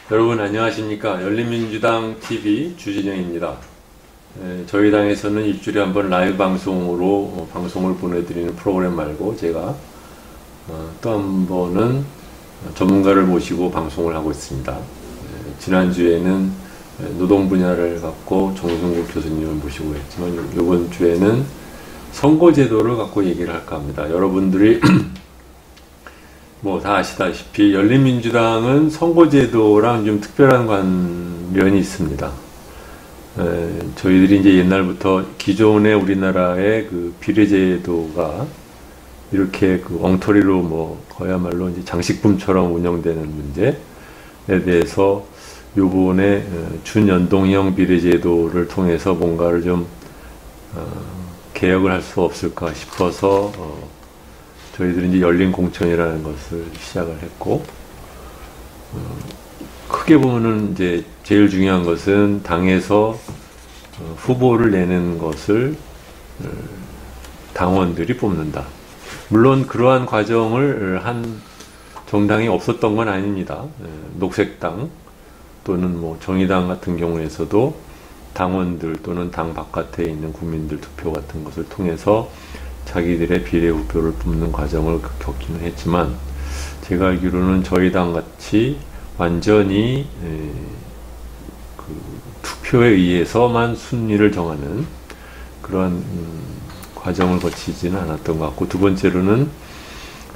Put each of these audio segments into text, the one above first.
여러분 안녕하십니까. 열린민주당 TV 주진영입니다. 저희 당에서는 일주일에 한 번 라이브 방송으로 방송을 보내드리는 프로그램 말고 제가 또 한 번은 전문가를 모시고 방송을 하고 있습니다. 지난주에는 노동 분야를 갖고 정승국 교수님을 모시고 했지만 이번 주에는 선거제도를 갖고 얘기를 할까 합니다. 여러분들이 뭐 다 아시다시피 열린민주당은 선거제도랑 좀 특별한 관련이 있습니다. 저희들이 이제 옛날부터 기존의 우리나라의 그 비례제도가 이렇게 그 엉터리로 뭐 그야말로 이제 장식품처럼 운영되는 문제에 대해서 요번에 준연동형 비례제도를 통해서 뭔가를 좀 개혁을 할 수 없을까 싶어서 저희들이 이제 열린 공천이라는 것을 시작을 했고, 크게 보면은 이제 제일 중요한 것은 당에서 후보를 내는 것을 당원들이 뽑는다. 물론 그러한 과정을 한 정당이 없었던 건 아닙니다. 녹색당 또는 뭐 정의당 같은 경우에서도 당원들 또는 당 바깥에 있는 국민들 투표 같은 것을 통해서 자기들의 비례 후보를 뽑는 과정을 겪기는 했지만, 제가 알기로는 저희 당 같이 완전히 그 투표에 의해서만 순위를 정하는 그런 과정을 거치지는 않았던 것 같고, 두 번째로는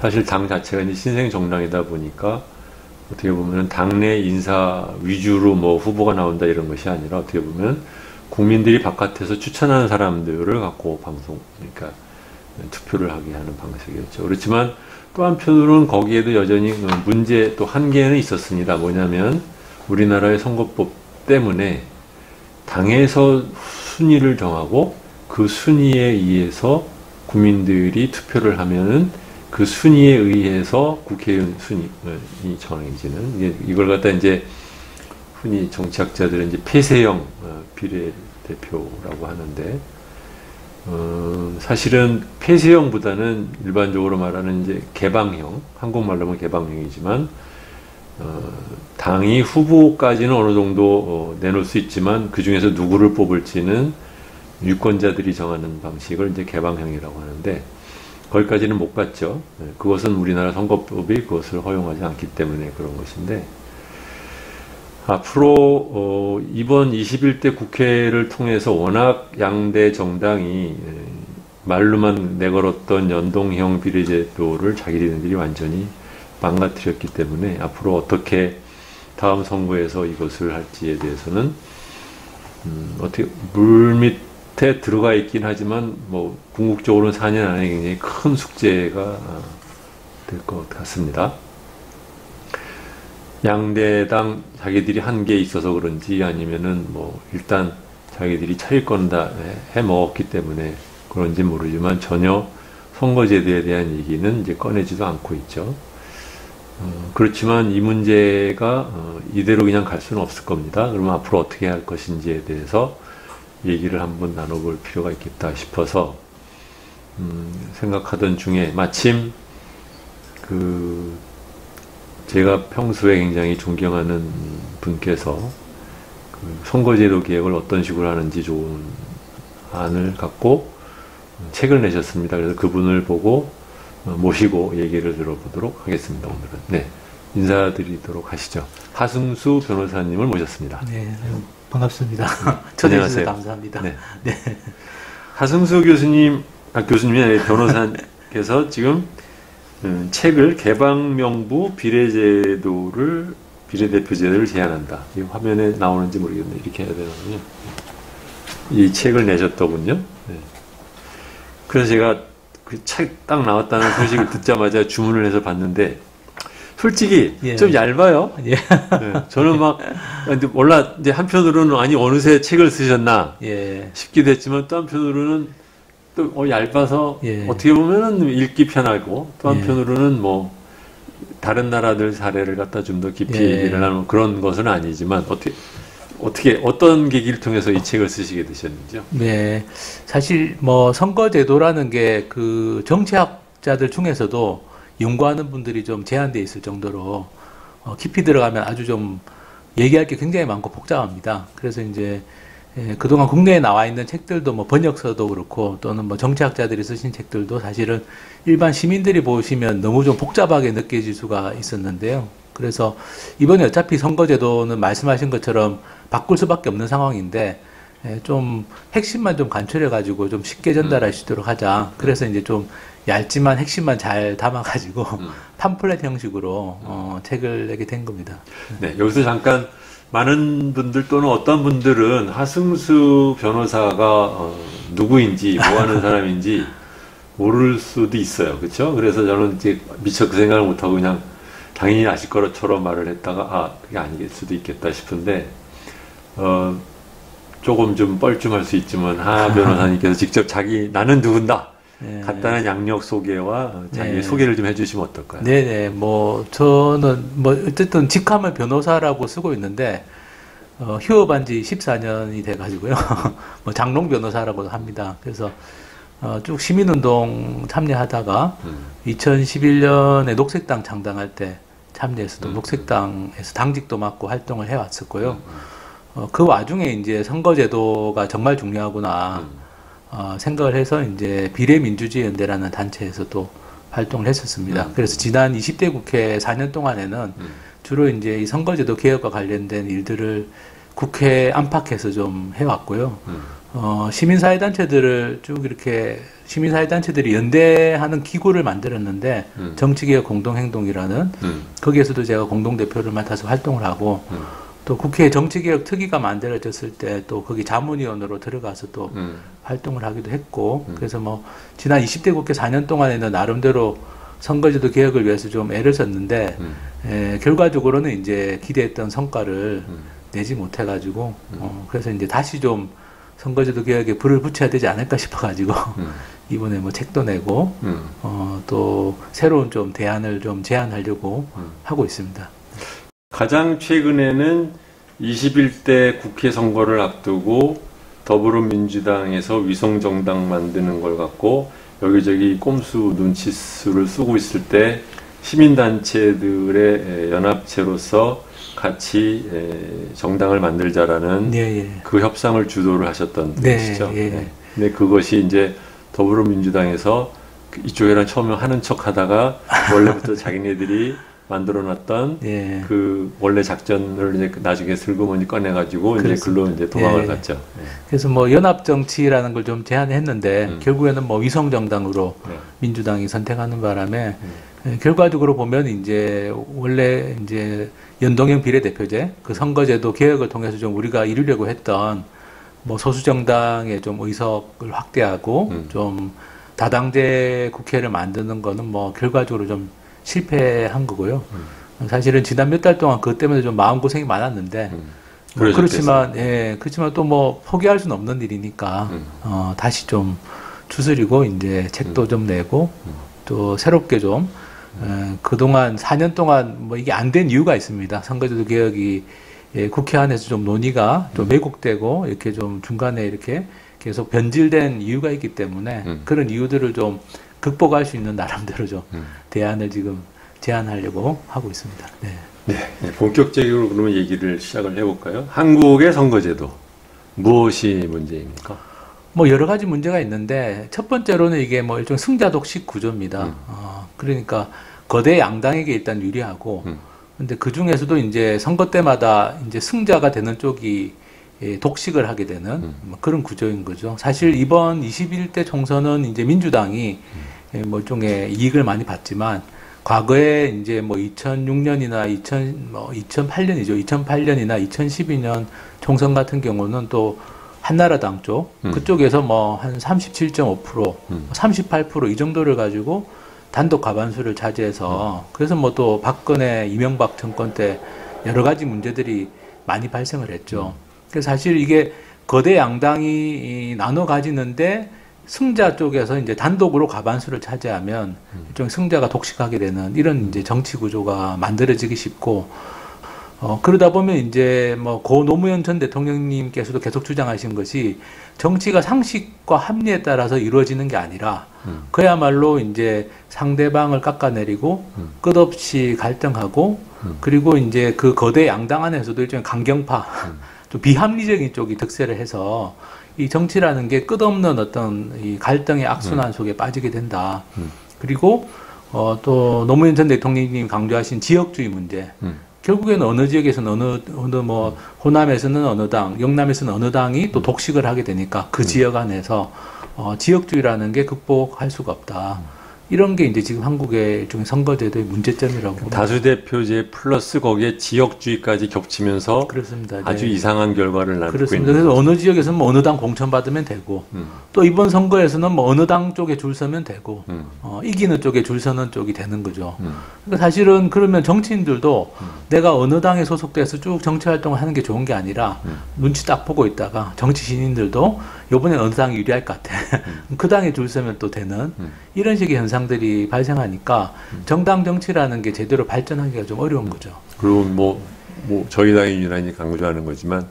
사실 당 자체가 이제 신생 정당이다 보니까 어떻게 보면 당내 인사 위주로 뭐 후보가 나온다 이런 것이 아니라 어떻게 보면 국민들이 바깥에서 추천하는 사람들을 갖고 그러니까 투표를 하게 하는 방식이었죠. 그렇지만 또 한편으로는 거기에도 여전히 문제 또 한계는 있었습니다. 뭐냐면 우리나라의 선거법 때문에 당에서 순위를 정하고 그 순위에 의해서 국민들이 투표를 하면은 그 순위에 의해서 국회의원 순위이 정해지는, 이걸 갖다 이제 흔히 정치학자들은 이제 폐쇄형 비례대표라고 하는데, 사실은 폐쇄형보다는 일반적으로 말하는 이제 개방형, 한국말로 하면 개방형이지만, 당이 후보까지는 어느 정도 내놓을 수 있지만 그 중에서 누구를 뽑을지는 유권자들이 정하는 방식을 이제 개방형이라고 하는데, 거기까지는 못 갔죠. 그것은 우리나라 선거법이 그것을 허용하지 않기 때문에 그런 것인데, 앞으로 이번 21대 국회를 통해서 워낙 양대 정당이 말로만 내걸었던 연동형 비례제도를 자기들이 완전히 망가뜨렸기 때문에 앞으로 어떻게 다음 선거에서 이것을 할지에 대해서는 어떻게 물밑에 들어가 있긴 하지만 뭐 궁극적으로는 4년 안에 굉장히 큰 숙제가 될 것 같습니다. 양대당 자기들이 한 게 있어서 그런지 아니면은 뭐 일단 자기들이 차일권 다 해먹었기 때문에 그런지 모르지만 전혀 선거제도에 대한 얘기는 이제 꺼내지도 않고 있죠. 그렇지만 이 문제가 이대로 그냥 갈 수는 없을 겁니다. 그러면 앞으로 어떻게 할 것인지에 대해서 얘기를 한번 나눠볼 필요가 있겠다 싶어서 생각하던 중에 마침 제가 평소에 굉장히 존경하는 분께서 선거제도 개혁을 어떤 식으로 하는지 좋은 안을 갖고 책을 내셨습니다. 그래서 그분을 보고 모시고 얘기를 들어보도록 하겠습니다. 오늘은. 네, 인사드리도록 하시죠. 하승수 변호사님을 모셨습니다. 네, 반갑습니다. 초대해 주셔서 감사합니다. 네. 네. 하승수 교수님이 아니라 변호사께서 지금 책을 개방명부 비례대표제도를 제안한다. 이 화면에 나오는지 모르겠네요. 이렇게 해야 되는군요. 이 책을 내셨더군요. 네. 그래서 제가 그 책 딱 나왔다는 소식을 듣자마자 주문을 해서 봤는데, 솔직히 예. 좀 얇아요. 예. 네. 저는 몰라, 이제 한편으로는 아니, 어느새 책을 쓰셨나 예. 싶기도 했지만 또 한편으로는 또 얇아서 예. 어떻게 보면은 읽기 편하고 또 예. 한편으로는 뭐 다른 나라들 사례를 갖다 좀 더 깊이 예. 얘기를 하는 그런 것은 아니지만 어떤 계기를 통해서 이 책을 쓰시게 되셨는지요? 네. 사실 뭐 선거제도라는 게 그 정치학자들 중에서도 연구하는 분들이 좀 제한돼 있을 정도로 깊이 들어가면 아주 좀 얘기할 게 굉장히 많고 복잡합니다. 그래서 이제 그동안 국내에 나와 있는 책들도 뭐 번역서도 그렇고 또는 뭐 정치학자들이 쓰신 책들도 사실은 일반 시민들이 보시면 너무 좀 복잡하게 느껴질 수가 있었는데요. 그래서 이번에 어차피 선거제도는 말씀하신 것처럼 바꿀 수밖에 없는 상황인데 좀 핵심만 좀 간추려가지고 좀 쉽게 전달할 수 있도록 하자. 그래서 이제 좀 얇지만 핵심만 잘 담아가지고 팜플렛 형식으로 책을 내게 된 겁니다. 네, 여기서 잠깐 많은 분들 또는 어떤 분들은 하승수 변호사가 누구인지 뭐 하는 사람인지 모를 수도 있어요. 그렇죠? 그래서 저는 이제 미처 그 생각을 못하고 그냥 당연히 아실 거처럼 말을 했다가 그게 아닐 수도 있겠다 싶은데 조금 좀 뻘쭘할 수 있지만 하 변호사님께서 직접 나는 누군다 간단한 양력 소개와 자기 소개를 좀 해주시면 어떨까요? 네네. 뭐 저는 뭐 어쨌든 직함을 변호사라고 쓰고 있는데 휴업한 지 14년이 돼가지고요. 뭐 장롱 변호사라고 합니다. 그래서 쭉 시민운동 참여하다가 2011년에 녹색당 창당할 때 참여해서 녹색당에서 당직도 맡고 활동을 해왔었고요. 그 와중에 이제 선거제도가 정말 중요하구나 생각을 해서 이제 비례민주주의 연대라는 단체에서 또 활동을 했었습니다. 그래서 지난 20대 국회 4년 동안에는 주로 이제 이 선거제도 개혁과 관련된 일들을 국회 안팎에서 좀 해왔고요. 시민사회단체들을 쭉 이렇게 시민사회단체들이 연대하는 기구를 만들었는데 정치개혁 공동행동이라는 거기에서도 제가 공동대표를 맡아서 활동을 하고 또 국회 정치개혁 특위가 만들어졌을 때 또 거기 자문위원으로 들어가서 또 활동을 하기도 했고 그래서 뭐 지난 20대 국회 4년 동안에는 나름대로 선거제도 개혁을 위해서 좀 애를 썼는데 결과적으로는 이제 기대했던 성과를 내지 못해가지고 그래서 이제 다시 좀 선거제도 개혁에 불을 붙여야 되지 않을까 싶어가지고 이번에 뭐 책도 내고 또 새로운 좀 대안을 좀 제안하려고 하고 있습니다. 가장 최근에는 21대 국회 선거를 앞두고 더불어민주당에서 위성정당 만드는 걸 갖고 여기저기 꼼수 눈치수를 쓰고 있을 때 시민단체들의 연합체로서 같이 정당을 만들자라는 그 협상을 주도를 하셨던 분이시죠. 근데 그것이 이제 더불어민주당에서 이쪽이랑 처음에 하는 척 하다가 원래부터 자기네들이 만들어놨던 그 원래 작전을 이제 나중에 슬그머니 꺼내가지고 이제 글로 이제 도망을 갔죠. 그래서 뭐 연합 정치라는 걸 좀 제안했는데 결국에는 뭐 위성 정당으로 민주당이 선택하는 바람에 결과적으로 보면 이제 원래 이제 연동형 비례대표제 그 선거제도 개혁을 통해서 좀 우리가 이루려고 했던 뭐 소수 정당의 좀 의석을 확대하고 좀 다당제 국회를 만드는 거는 뭐 결과적으로 좀 실패한 거고요. 사실은 지난 몇 달 동안 그것 때문에 좀 마음고생이 많았는데 그렇지만 그렇지만 또 뭐 포기할 수는 없는 일이니까 다시 좀 추스리고 이제 책도 좀 내고 또 새롭게 좀 그동안 4년 동안 뭐 이게 안 된 이유가 있습니다. 선거제도 개혁이 국회 안에서 좀 논의가 좀 왜곡되고 이렇게 좀 중간에 이렇게 계속 변질된 이유가 있기 때문에 그런 이유들을 좀 극복할 수 있는 나름대로 좀 대안을 지금 제안하려고 하고 있습니다. 본격적으로 그러면 얘기를 시작을 해볼까요? 한국의 선거제도 무엇이 문제입니까? 뭐 여러 가지 문제가 있는데 첫 번째로는 이게 뭐 일종 승자독식 구조입니다. 그러니까 거대 양당에게 일단 유리하고 근데 그 중에서도 이제 선거 때마다 이제 승자가 되는 쪽이 독식을 하게 되는 그런 구조인 거죠. 사실 이번 21대 총선은 이제 민주당이 뭐 일종의 이익을 많이 봤지만 과거에 이제 뭐 2006년이나 2008년이죠. 2008년이나 2012년 총선 같은 경우는 또 한나라당 쪽 그쪽에서 뭐 한 37.5%, 38% 이 정도를 가지고 단독 과반수를 차지해서 그래서 뭐 또 박근혜, 이명박 정권 때 여러 가지 문제들이 많이 발생을 했죠. 그래서 사실 이게 거대 양당이 나눠 가지는데 승자 쪽에서 이제 단독으로 과반수를 차지하면 일종의 승자가 독식하게 되는 이런 이제 정치 구조가 만들어지기 쉽고 그러다 보면 이제 뭐 고 노무현 전 대통령님께서도 계속 주장하신 것이 정치가 상식과 합리에 따라서 이루어지는 게 아니라 그야말로 이제 상대방을 깎아내리고 끝없이 갈등하고 그리고 이제 그 거대 양당 안에서도 일종의 강경파 좀 비합리적인 쪽이 득세를 해서 이 정치라는 게 끝없는 어떤 이 갈등의 악순환 속에 빠지게 된다. 그리고 또 노무현 전 대통령님 강조하신 지역주의 문제. 결국에는 어느 지역에서는 어느 뭐 호남에서는 어느 당, 영남에서는 어느 당이 또 독식을 하게 되니까 그 지역 안에서 지역주의라는 게 극복할 수가 없다. 이런 게 이제 지금 한국의 일종의 선거제도의 문제점이라고 봅니다. 다수대표제 플러스 거기에 지역주의까지 겹치면서 그렇습니다. 아주 네. 이상한 결과를 낳고 그렇습니다. 있는 그래서 어느 지역에서는 뭐 어느 당 공천받으면 되고 또 이번 선거에서는 뭐 어느 당 쪽에 줄 서면 되고 이기는 쪽에 줄 서는 쪽이 되는 거죠. 그러니까 사실은 그러면 정치인들도 내가 어느 당에 소속돼서 쭉 정치활동을 하는 게 좋은 게 아니라 눈치 딱 보고 있다가 정치 신인들도 이번에 어느 당이 유리할 것 같아. 그 당에 줄 서면 또 되는 이런 식의 현상들이 발생하니까 정당 정치라는 게 제대로 발전하기가 좀 어려운 거죠. 그리고 뭐 저희 당이 유난히 강조하는 거지만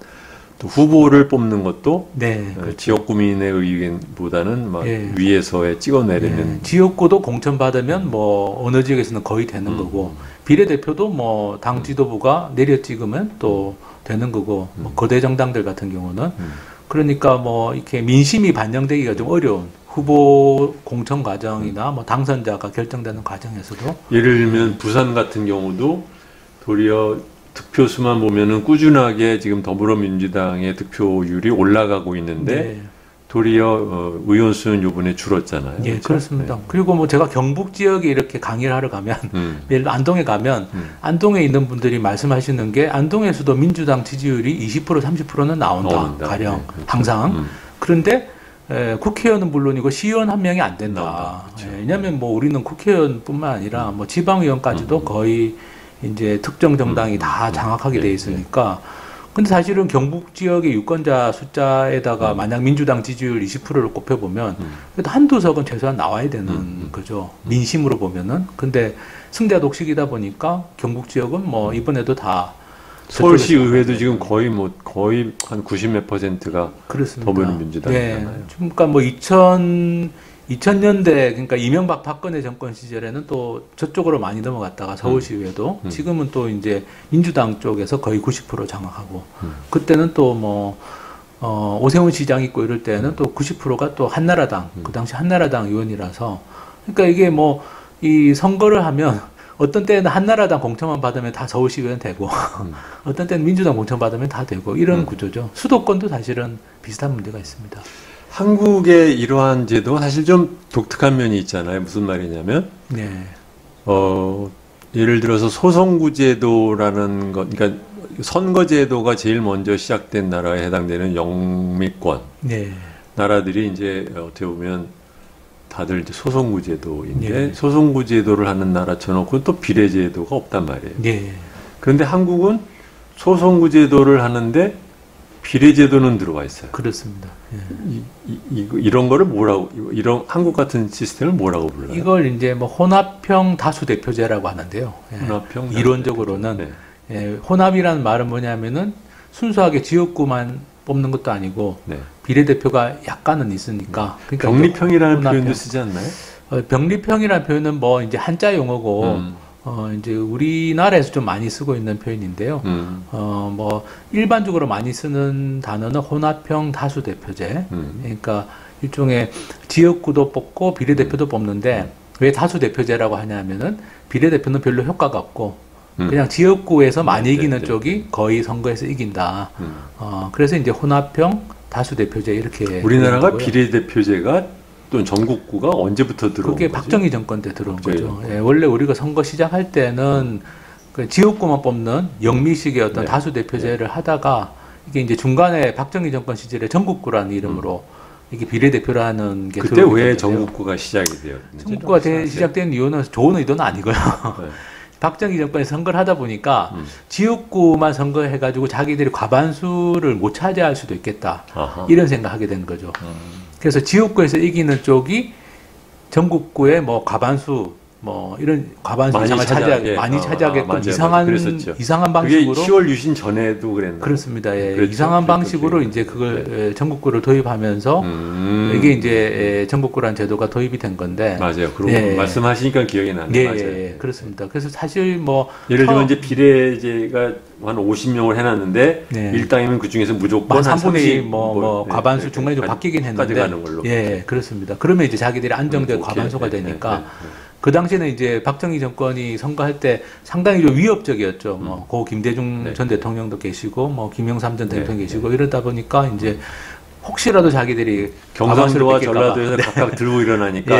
또 후보를 뽑는 것도 네, 그렇죠. 지역 구민의 의견보다는 막 예. 위에서의 찍어내리는 예, 지역구도 공천받으면 뭐 어느 지역에서는 거의 되는 거고 비례대표도 뭐 당 지도부가 내려 찍으면 또 되는 거고 뭐 거대 정당들 같은 경우는 그러니까 뭐 이렇게 민심이 반영되기가 좀 어려운 후보 공천 과정이나 뭐 당선자가 결정되는 과정에서도 예를 들면 부산 같은 경우도 도리어 득표수만 보면은 꾸준하게 지금 더불어민주당의 득표율이 올라가고 있는데 네. 도리어 의원 수는 요번에 줄었잖아요. 예, 그렇죠? 그렇습니다. 그리고 뭐 제가 경북 지역에 이렇게 강의를 하러 가면 예를 들어 안동에 가면 안동에 있는 분들이 말씀하시는 게 안동에서도 민주당 지지율이 20% 30%는 나온다. 가령 네, 그렇죠. 항상. 그런데 국회의원은 물론이고 시의원 한 명이 안 된다. 그렇죠. 왜냐하면 뭐 우리는 국회의원뿐만 아니라 뭐 지방의원까지도 거의 이제 특정 정당이 다 장악하게 돼 있으니까. 근데 사실은 경북 지역의 유권자 숫자에다가 만약 민주당 지지율 20%를 꼽혀보면 그래도 한두 석은 최소한 나와야 되는 거죠. 민심으로 보면은. 근데 승자 독식이다 보니까 경북 지역은 뭐 이번에도 다 서울시 의회도 지금 거의 한 90몇 %가 그렇습니다. 더불어민주당이잖아요. 네. 그러니까 뭐 2000년대 그러니까 이명박 박근혜 정권 시절에는 또 저쪽으로 많이 넘어갔다가 서울시의회도 지금은 또 이제 민주당 쪽에서 거의 90% 장악하고 그때는 또 뭐 오세훈 시장 있고 이럴 때는 또 90%가 또 한나라당 그 당시 한나라당 의원이라서 그러니까 이게 뭐 이 선거를 하면 어떤 때는 한나라당 공천만 받으면 다 서울시의원 되고 어떤 때는 민주당 공천 받으면 다 되고 이런 구조죠. 수도권도 사실은 비슷한 문제가 있습니다. 한국의 이러한 제도가 사실 좀 독특한 면이 있잖아요. 무슨 말이냐면 네. 예를 들어서 소선구제도라는 것, 그러니까 선거제도가 제일 먼저 시작된 나라에 해당되는 영미권 네. 나라들이 이제 어떻게 보면 다들 이제 소선구제도인데 네. 소선구제도를 하는 나라 쳐놓고 또 비례제도가 없단 말이에요. 네. 그런데 한국은 소선구제도를 하는데 비례제도는 들어와 있어요. 그렇습니다. 예. 이런 거를 뭐라고, 이런 한국 같은 시스템을 뭐라고 불러요? 이걸 이제 뭐 혼합형 다수대표제라고 하는데요. 예. 혼합형 이론적으로는 네. 예, 혼합이라는 말은 뭐냐면은 순수하게 지역구만 뽑는 것도 아니고 네. 비례대표가 약간은 있으니까. 그러니까 병립형이라는 혼합형. 표현도 쓰지 않나요? 병립형이라는 표현은 뭐 이제 한자 용어고 이제 우리나라에서 좀 많이 쓰고 있는 표현인데요. 뭐 일반적으로 많이 쓰는 단어는 혼합형 다수대표제. 그러니까 일종의 지역구도 뽑고 비례대표도 뽑는데 왜 다수대표제라고 하냐면은 비례대표는 별로 효과가 없고 그냥 지역구에서 많이 이기는 쪽이 거의 선거에서 이긴다. 그래서 이제 혼합형 다수대표제 이렇게 우리나라가 비례대표제가 또는 전국구가 언제부터 들어온 그게 거지? 박정희 정권 때 들어온 거죠. 예, 원래 우리가 선거 시작할 때는 그 지역구만 뽑는 영미식의 어떤 네. 다수대표제를 하다가 이게 이제 중간에 박정희 정권 시절에 전국구라는 이름으로 이게 비례대표라는 게 그때 왜 전국구가 시작이 되었는지 전국구가 시작된 이유는 좋은 의도는 아니고요. 네. 박정희 정권에서 선거를 하다 보니까 지역구만 선거해가지고 자기들이 과반수를 못 차지할 수도 있겠다. 아하. 이런 생각하게 된 거죠. 그래서 지역구에서 이기는 쪽이 전국구의 뭐 과반수 뭐 이런 과반수 많이 이상을 많이 차지하게끔 맞아요. 이상한 방식으로 그게 10월 유신 전에도 그랬나요? 그렇습니다. 예. 그랬죠. 이상한 방식으로 이제 그걸 전국구를 도입하면서 이게 이제 전국구라는 제도가 도입이 된 건데 맞아요. 그런 말씀하시니까 기억이 나네요. 맞아요. 그렇습니다. 그래서 사실 뭐 예를 들면 이제 비례제가 한 50명을 해놨는데 일당이면 그 중에서 무조건 한 3분의 1 뭐 과반수 중간에 좀 바뀌긴 했는데 가는 걸로. 그렇습니다. 그러면 이제 자기들이 안정된 과반수가 되니까 그 당시에는 이제 박정희 정권이 선거할 때 상당히 좀 위협적이었죠. 뭐 고 김대중 전 대통령도 계시고 뭐 김영삼 전 대통령 계시고 이러다 보니까 이제 혹시라도 자기들이 경상도와 전라도에서 각각 들고 일어나니까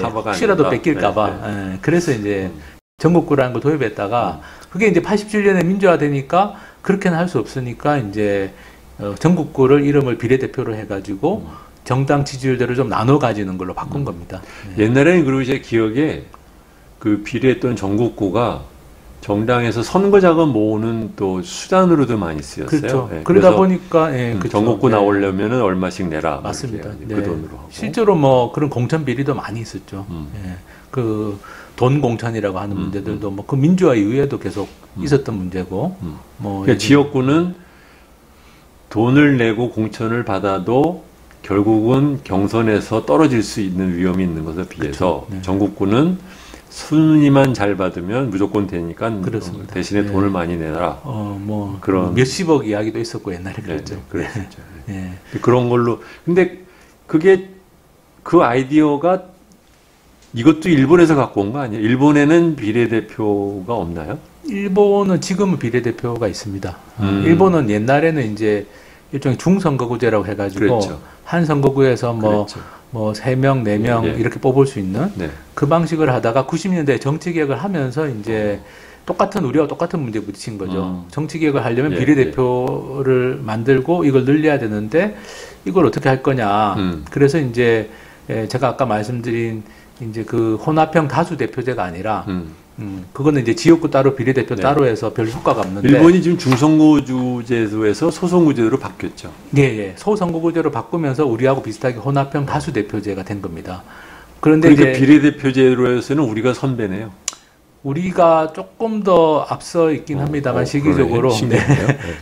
카바가 혹시라도 뺏길까봐 그래서 이제 전국구라는 걸 도입했다가 그게 이제 87년에 민주화되니까 그렇게는 할 수 없으니까 이제 전국구를 이름을 비례대표로 해가지고 정당 지지율대로 좀 나눠 가지는 걸로 바꾼 겁니다. 옛날에는 그리고 제 기억에 그 비례 또는 전국구가 정당에서 선거 자금 모으는 또 수단으로도 많이 쓰였어요. 그렇죠. 그러다 보니까 그렇죠. 전국구 나오려면은 얼마씩 내라. 맞습니다. 그 돈으로 하고. 실제로 뭐 그런 공천 비리도 많이 있었죠. 그 돈 공천이라고 하는 문제들도 뭐 그 민주화 이후에도 계속 있었던 문제고. 뭐 그러니까 지역구는 돈을 내고 공천을 받아도 결국은 경선에서 떨어질 수 있는 위험이 있는 것에 비해서 그렇죠. 전국구는 순위만 잘 받으면 무조건 되니까 그렇습니다. 대신에 돈을 많이 내라. 뭐 그런 몇십억 이야기도 있었고 옛날에 그랬죠. 그랬었죠. 그런 걸로. 근데 그게 그 아이디어가 이것도 일본에서 갖고 온 거 아니에요? 일본에는 비례대표가 없나요? 일본은 지금은 비례대표가 있습니다. 일본은 옛날에는 이제 일종의 중선거구제라고 해가지고 그렇죠. 한 선거구에서 뭐 3명, 4명 이렇게 뽑을 수 있는 그 방식을 하다가 90년대에 정치개혁을 하면서 이제 우리와 똑같은 문제에 부딪힌 거죠. 정치개혁을 하려면 비례대표를 만들고 이걸 늘려야 되는데 이걸 어떻게 할 거냐. 그래서 이제 제가 아까 말씀드린 이제 그 혼합형 다수대표제가 아니라 그거는 이제 지역구 따로 비례대표 따로 해서 별 효과가 없는데 일본이 지금 중선거구제도에서 소선거구제도로 바뀌었죠. 소선거구제로 바꾸면서 우리하고 비슷하게 혼합형 다수대표제가 된 겁니다. 그런데 그러니까 이제 비례대표제로에서는 우리가 선배네요. 우리가 조금 더 앞서 있긴 합니다만 시기적으로.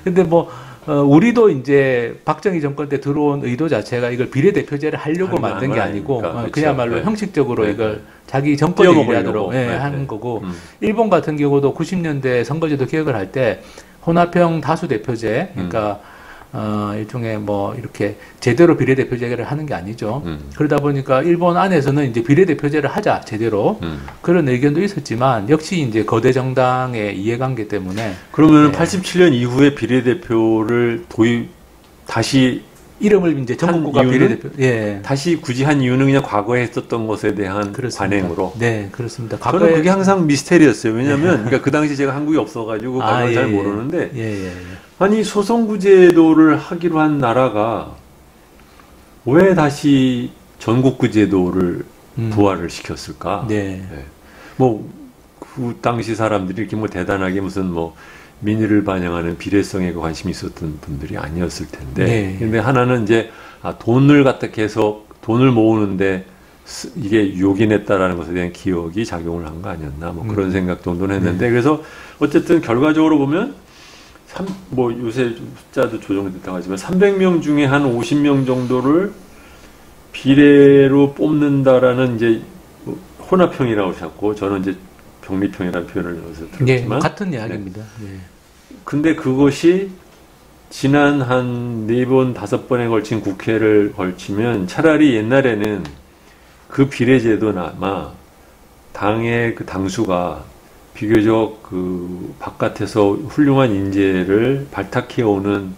근데 뭐 우리도 이제 박정희 정권 때 들어온 의도 자체가 이걸 비례대표제를 하려고 만든 게 아니고 그렇죠. 그야말로 형식적으로 이걸 자기 정권에 유리하도록 하는 거고 일본 같은 경우도 90년대 선거제도 개혁을 할 때 혼합형 다수대표제 그러니까 일종의 뭐 이렇게 제대로 비례대표제를 하는 게 아니죠. 그러다 보니까 일본 안에서는 이제 비례대표제를 하자 제대로 그런 의견도 있었지만 역시 이제 거대 정당의 이해관계 때문에 그러면 87년 이후에 비례대표를 다시 이름을 이제 전국구가 비례대표 다시 굳이 한 이유는 그냥 과거에 했었던 것에 대한 관행으로. 네, 그렇습니다. 저는 그게 항상 미스테리였어요. 왜냐하면 그러니까 그 당시 제가 한국에 없어가지고 과거를 잘 모르는데 아니 소선구제도를 하기로 한 나라가 왜 다시 전국구제도를 부활을 시켰을까? 뭐 그 당시 사람들이 이렇게 뭐 대단하게 무슨 뭐 민의를 반영하는 비례성에 관심이 있었던 분들이 아니었을 텐데. 근데 하나는 이제 돈을 갖다 계속 돈을 모으는데 이게 요긴했다라는 것에 대한 기억이 작용을 한 거 아니었나 뭐 그런 생각 정도는 했는데 그래서 어쨌든 결과적으로 보면 뭐 요새 숫자도 조정됐다고 하지만 300명 중에 한 50명 정도를 비례로 뽑는다라는 이제 혼합형이라고 하셨고 저는 이제 병립형이라는 표현을 넣어서 들었지만 같은 이야기입니다. 근데 그것이 지난 한 4번, 5번에 걸친 국회를 걸치면 차라리 옛날에는 그 비례제도나마 당의 그 당수가 비교적 그 바깥에서 훌륭한 인재를 발탁해오는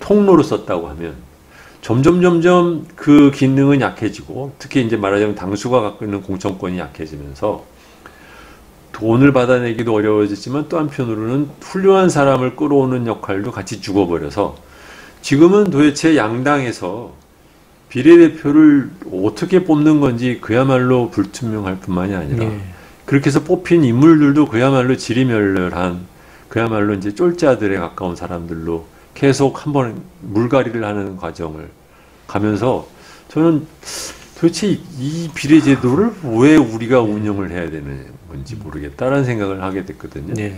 통로로 썼다고 하면 점점 그 기능은 약해지고 특히 이제 말하자면 당수가 갖고 있는 공천권이 약해지면서 돈을 받아내기도 어려워졌지만 또 한편으로는 훌륭한 사람을 끌어오는 역할도 같이 죽어버려서 지금은 도대체 양당에서 비례대표를 어떻게 뽑는 건지 그야말로 불투명할 뿐만이 아니라 그렇게 해서 뽑힌 인물들도 그야말로 지리멸렬한 그야말로 이제 쫄자들에 가까운 사람들로 계속 한번 물갈이를 하는 과정을 가면서 저는 도대체 이 비례제도를 왜 우리가 운영을 해야 되는 건지 모르겠다라는 생각을 하게 됐거든요. 네.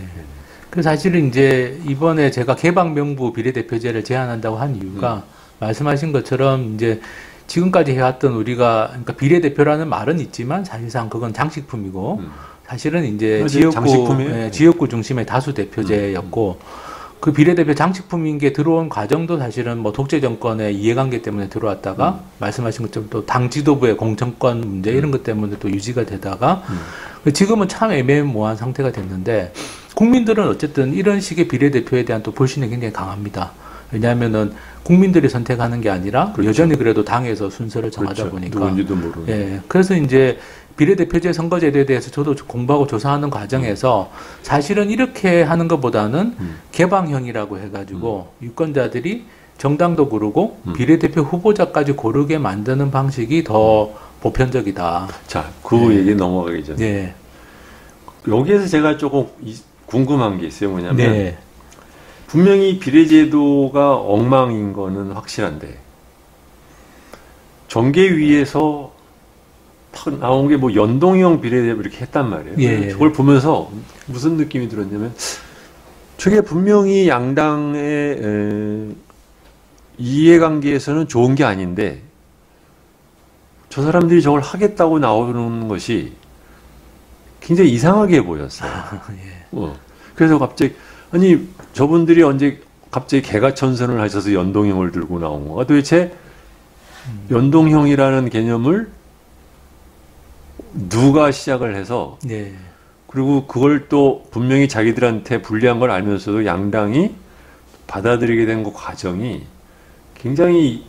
그 사실은 이제 이번에 제가 개방명부 비례대표제를 제안한다고 한 이유가 말씀하신 것처럼 이제 지금까지 해왔던 우리가 그러니까 비례대표라는 말은 있지만 사실상 그건 장식품이고 사실은 이제 지역구 중심의 다수 대표제였고 그 비례대표 장식품인 게 들어온 과정도 사실은 뭐 독재 정권의 이해관계 때문에 들어왔다가 말씀하신 것처럼 또 당 지도부의 공천권 문제 이런 것 때문에 또 유지가 되다가 지금은 참 애매모호한 상태가 됐는데 국민들은 어쨌든 이런 식의 비례대표에 대한 또 불신이 굉장히 강합니다. 왜냐하면은 국민들이 선택하는 게 아니라 그렇죠. 여전히 그래도 당에서 순서를 정하다 그렇죠. 보니까 누군지도 모르는. 예, 그래서 이제 비례대표제 선거제도에 대해서 저도 공부하고 조사하는 과정에서 사실은 이렇게 하는 것보다는 개방형이라고 해가지고 유권자들이 정당도 고르고 비례대표 후보자까지 고르게 만드는 방식이 더 보편적이다. 자, 그 얘기 넘어가기 전에 네. 여기에서 제가 조금 궁금한 게 있어요. 뭐냐면 네. 분명히 비례제도가 엉망인 거는 확실한데 정계위에서 탁 나온 게 뭐 연동형 비례대표 이렇게 했단 말이에요. 예. 그걸 보면서 무슨 느낌이 들었냐면 저게 분명히 양당의 이해관계에서는 좋은 게 아닌데 저 사람들이 저걸 하겠다고 나오는 것이 굉장히 이상하게 보였어요. 예. 그래서 갑자기 아니 저분들이 언제 갑자기 개가천선을 하셔서 연동형을 들고 나온 건가? 도대체 연동형이라는 개념을 누가 시작을 해서 네. 그리고 그걸 또 분명히 자기들한테 불리한 걸 알면서도 양당이 받아들이게 된 그 과정이 굉장히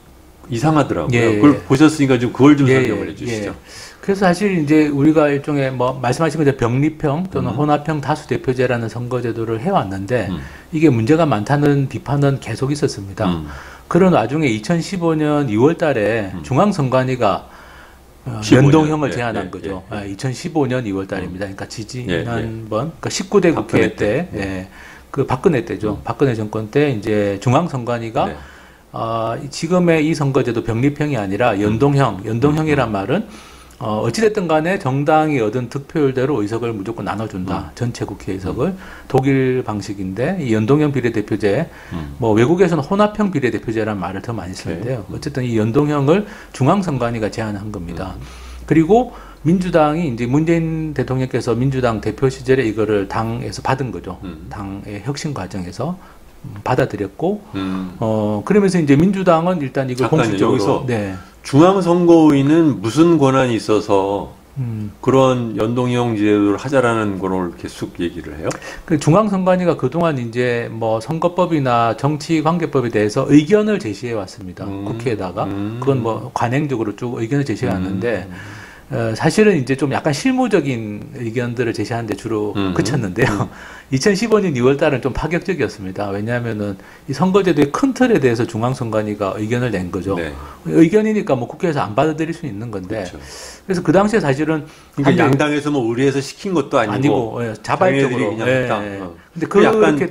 이상하더라고요. 예. 그걸 보셨으니까 좀 그걸 좀 예. 설명을 해주시죠. 예. 그래서 사실 이제 우리가 일종의 뭐 말씀하신 것처럼 병립형 또는 혼합형 다수대표제라는 선거제도를 해왔는데 이게 문제가 많다는 비판은 계속 있었습니다. 그런 와중에 2015년 2월 달에 중앙선관위가 연동형을 제안한 거죠. 2015년 2월 달입니다. 그러니까 지지난번 그러니까 19대 국회 때, 그 박근혜 때죠. 박근혜 정권 때 이제 중앙선관위가 지금의 이 선거제도 병립형이 아니라 연동형이란 말은 어찌됐든 간에 정당이 얻은 득표율대로 의석을 무조건 나눠준다. 전체 국회 의석을. 독일 방식인데, 이 연동형 비례대표제, 뭐 외국에서는 혼합형 비례대표제라는 말을 더 많이 쓰는데요. 어쨌든 이 연동형을 중앙선관위가 제안한 겁니다. 그리고 민주당이 이제 문재인 대통령께서 민주당 대표 시절에 이거를 당에서 받은 거죠. 당의 혁신 과정에서 받아들였고, 그러면서 이제 민주당은 일단 이걸 공식적으로. 여기서 중앙선거위는 무슨 권한이 있어서 그런 연동형 제도를 하자라는 걸 계속 얘기를 해요? 그 중앙선관위가 그동안 이제 뭐 선거법이나 정치관계법에 대해서 의견을 제시해 왔습니다. 국회에다가. 그건 뭐 관행적으로 쭉 의견을 제시해 왔는데, 사실은 이제 좀 약간 실무적인 의견들을 제시하는데 주로 그쳤는데요. 2015년 2월 달은 좀 파격적이었습니다. 왜냐하면은 이 선거제도의 큰 틀에 대해서 중앙선관위가 의견을 낸 거죠. 네. 의견이니까 뭐 국회에서 안 받아들일 수 있는 건데. 그렇죠. 그래서 그 당시에 사실은. 그러니까 양당에서 뭐 의뢰해서 시킨 것도 아니고. 자발적으로. 근데 그 약간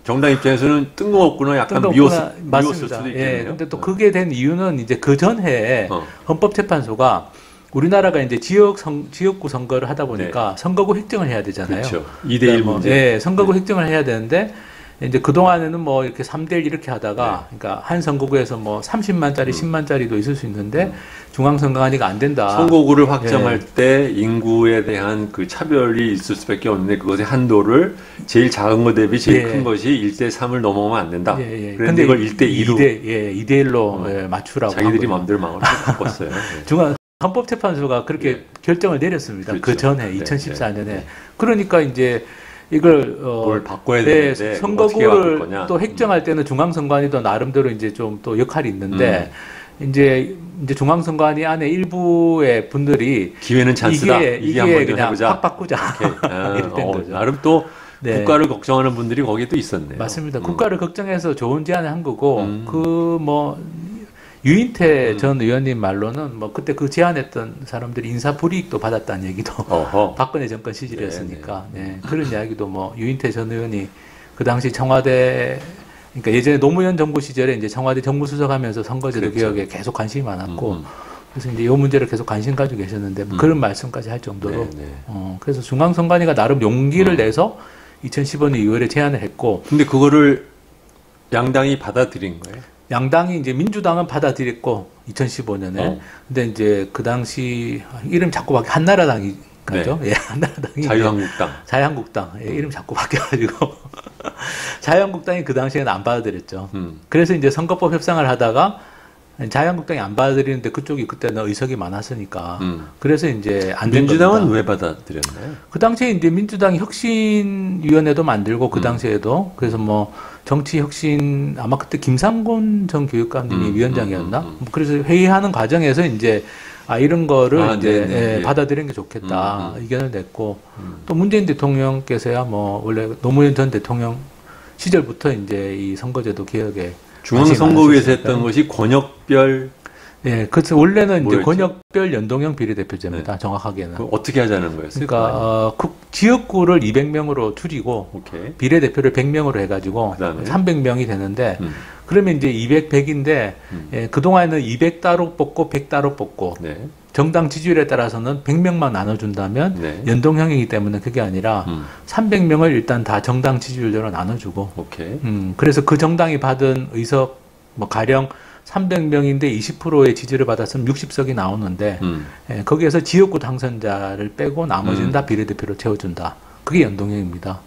정당 입장에서는 뜬금없구나 약간 미웠을 수도 있겠네요. 근데 또 그게 된 이유는 이제 그 전에 헌법재판소가 우리나라가 이제 지역구 선거를 하다 보니까 선거구 획정을 해야 되잖아요. 그렇죠. 2대1 문제. 선거구 획정을 해야 되는데 이제 그동안에는 뭐 이렇게 3대1 이렇게 하다가 그러니까 한 선거구에서 뭐 30만짜리, 10만짜리도 있을 수 있는데 중앙선관위가 안 된다. 선거구를 확정할 때 인구에 대한 그 차별이 있을 수밖에 없는데 그것의 한도를 제일 작은 것 대비 제일 큰 것이 1대3을 넘어가면 안 된다. 그런데 이걸 1대2로 2대1로 맞추라고 자기들이 마음대로 바꿨어요. 헌법재판소가 그렇게 결정을 내렸습니다. 그렇죠. 그 전에 2014년에. 그러니까 이제 이걸 뭘 바꿔야 되는데 선거구를 또 획정할 때는 중앙선관위도 나름대로 이제 좀 또 역할이 있는데 이제 중앙선관위 안에 일부의 분들이 기회는 찬스다. 이게 한번 그냥 해보자. 확 바꾸자. 이렇게 된 거죠. 나름 또 국가를 걱정하는 분들이 거기에 또 있었네요. 맞습니다. 국가를 걱정해서 좋은 제안을 한 거고 그 뭐 유인태 전 의원님 말로는 뭐 그때 그 제안했던 사람들이 인사 불이익도 받았다는 얘기도 박근혜 정권 시절이었으니까 그런 이야기도 뭐 유인태 전 의원이 그 당시 청와대 그러니까 예전에 노무현 정부 시절에 이제 청와대 정무수석하면서 선거제도 개혁에 계속 관심이 많았고 그래서 이제 이 문제를 계속 관심 가지고 계셨는데 뭐 그런 말씀까지 할 정도로 네, 네. 그래서 중앙선관위가 나름 용기를 내서 2015년 2월에 제안을 했고 근데 그거를 양당이 받아들인 거예요? 양당이 이제 민주당은 받아들였고 2015년에 근데 이제 그 당시 이름 자꾸 바뀌 한나라당이 가죠. 네. 예, 한나라당이 자유한국당. 예, 이름 자꾸 바뀌어가지고 자유한국당이 그 당시에는 안 받아들였죠. 그래서 이제 선거법 협상을 하다가 자유한국당이 안 받아들이는데 그쪽이 그때는 의석이 많았으니까 그래서 이제 안 된 겁니다. 민주당은 왜 받아들였나요? 그 당시에 이제 민주당이 혁신위원회도 만들고 그 당시에도 그래서 뭐 정치혁신 아마 그때 김상곤 전 교육감님이 위원장이었나? 그래서 회의하는 과정에서 이제 이런 거를 이제 받아들이는 게 좋겠다 의견을 냈고 또 문재인 대통령께서야 뭐 원래 노무현 전 대통령 시절부터 이제 이 선거제도 개혁에 중앙선거위에서 했던 것이 권역별. 예, 그래서 원래는 이제 권역별 연동형 비례대표제입니다. 네. 정확하게는. 어떻게 하자는 거였어요? 그러니까 지역구를 200명으로 줄이고 비례대표를 100명으로 해가지고 그다음에? 300명이 되는데 그러면 이제 200, 100인데 예, 그동안에는 200 따로 뽑고 100 따로 뽑고 네. 정당 지지율에 따라서는 100명만 나눠준다면 네. 연동형이기 때문에 그게 아니라 300명을 일단 다 정당 지지율대로 나눠주고 그래서 그 정당이 받은 의석 뭐 가령 300명인데 20%의 지지를 받았으면 60석이 나오는데 예, 거기에서 지역구 당선자를 빼고 나머지는 다 비례대표로 채워준다. 그게 연동형입니다.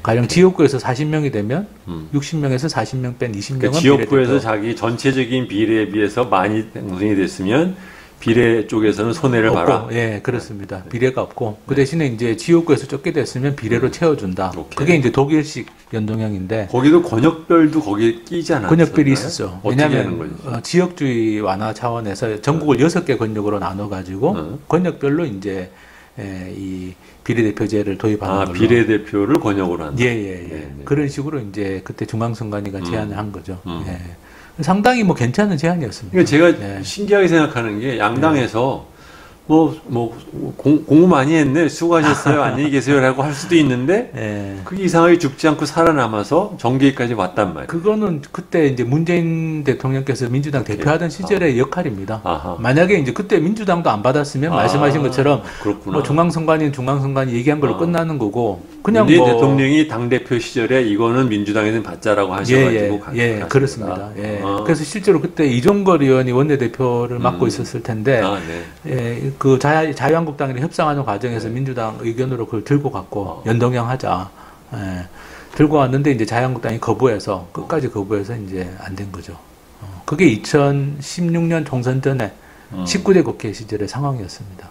가령 지역구에서 40명이 되면 60명에서 40명 뺀 20명은 그러니까 지역구에서 자기 전체적인 비례에 비해서 많이 당선이 됐으면 비례 쪽에서는 손해를 봐라. 예, 그렇습니다. 비례가 없고 그 대신에 이제 지역구에서 좁게 됐으면 비례로 채워준다. 그게 이제 독일식 연동형인데 거기도 권역별도 거기에 끼지 않았어요? 권역별이 있었죠. 어떻게 하는 거죠? 지역주의 완화 차원에서 전국을 6개 권역으로 나눠가지고 권역별로 이제 이 비례대표제를 도입하는 걸로. 비례대표를 권역으로 한다. 예. 그런 식으로 이제 그때 중앙선관위가 제안을 한 거죠. 예. 상당히 뭐 괜찮은 제안이었습니다. 그러니까 제가 신기하게 생각하는 게 양당에서 공부 많이 했네, 수고하셨어요, 안녕히 계세요라고 할 수도 있는데 그게 이상하게 죽지 않고 살아남아서 정계까지 왔단 말이에요. 그거는 그때 이제 문재인 대통령께서 민주당 대표하던 시절의 역할입니다. 만약에 이제 그때 민주당도 안 받았으면 말씀하신 것처럼 뭐 중앙선관위는 중앙선관위 얘기한 걸로 끝나는 거고 그냥 문재인 대통령이 당 대표 시절에 이거는 민주당에는 받자라고 하셔가지고 그렇습니다. 그래서 실제로 그때 이종걸 의원이 원내대표를 맡고 있었을 텐데. 그 자유한국당이랑 협상하는 과정에서 민주당 의견으로 그걸 들고 갔고 연동형 하자 들고 왔는데 이제 자유한국당이 거부해서 끝까지 거부해서 이제 안 된 거죠. 그게 2016년 총선 전에 19대 국회 시절의 상황이었습니다.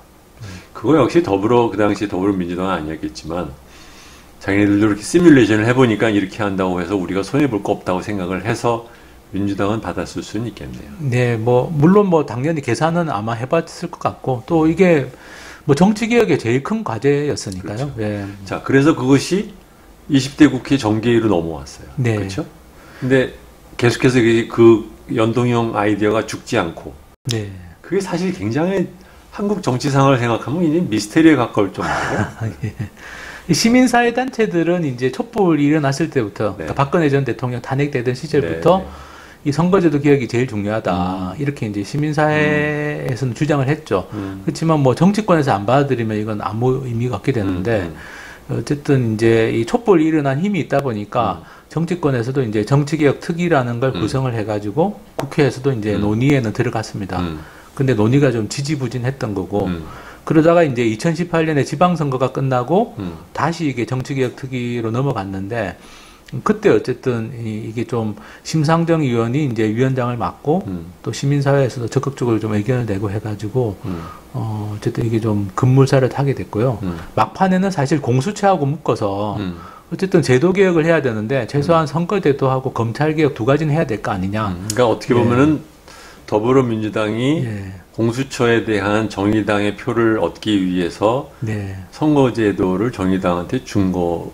그거 역시 그 당시 더불어민주당은 아니었겠지만 자기네들도 이렇게 시뮬레이션을 해보니까 이렇게 한다고 해서 우리가 손해볼 거 없다고 생각을 해서 민주당은 받았을 수는 있겠네요. 네, 물론 당연히 계산은 아마 해봤을 것 같고, 또 이게 정치개혁의 제일 큰 과제였으니까요. 그렇죠. 자, 그래서 그것이 20대 국회 정계위로 넘어왔어요. 그렇죠? 근데 계속해서 그 연동형 아이디어가 죽지 않고, 그게 사실 굉장히 한국 정치 상황을 생각하면 이제 미스테리에 가까울 정도예요. 시민사회 단체들은 이제 촛불이 일어났을 때부터, 그러니까 박근혜 전 대통령 탄핵되던 시절부터 이 선거제도 개혁이 제일 중요하다. 이렇게 이제 시민사회에서는 주장을 했죠. 그렇지만 정치권에서 안 받아들이면 이건 아무 의미가 없게 되는데, 어쨌든 이제 이 촛불이 일어난 힘이 있다 보니까 정치권에서도 이제 정치개혁 특위라는 걸 구성을 해가지고 국회에서도 이제 논의에는 들어갔습니다. 근데 논의가 좀 지지부진했던 거고, 그러다가 이제 2018년에 지방선거가 끝나고 다시 이게 정치개혁 특위로 넘어갔는데, 그때 어쨌든 이게 좀 심상정 의원이 이제 위원장을 맡고 또 시민사회에서도 적극적으로 좀 의견을 내고 해가지고 어쨌든 이게 좀 급물살을 타게 됐고요. 막판에는 사실 공수처하고 묶어서 어쨌든 제도개혁을 해야 되는데 최소한 선거제도하고 검찰개혁 두 가지는 해야 될 거 아니냐. 그러니까 어떻게 보면은 더불어민주당이 공수처에 대한 정의당의 표를 얻기 위해서 선거제도를 정의당한테 준 거라고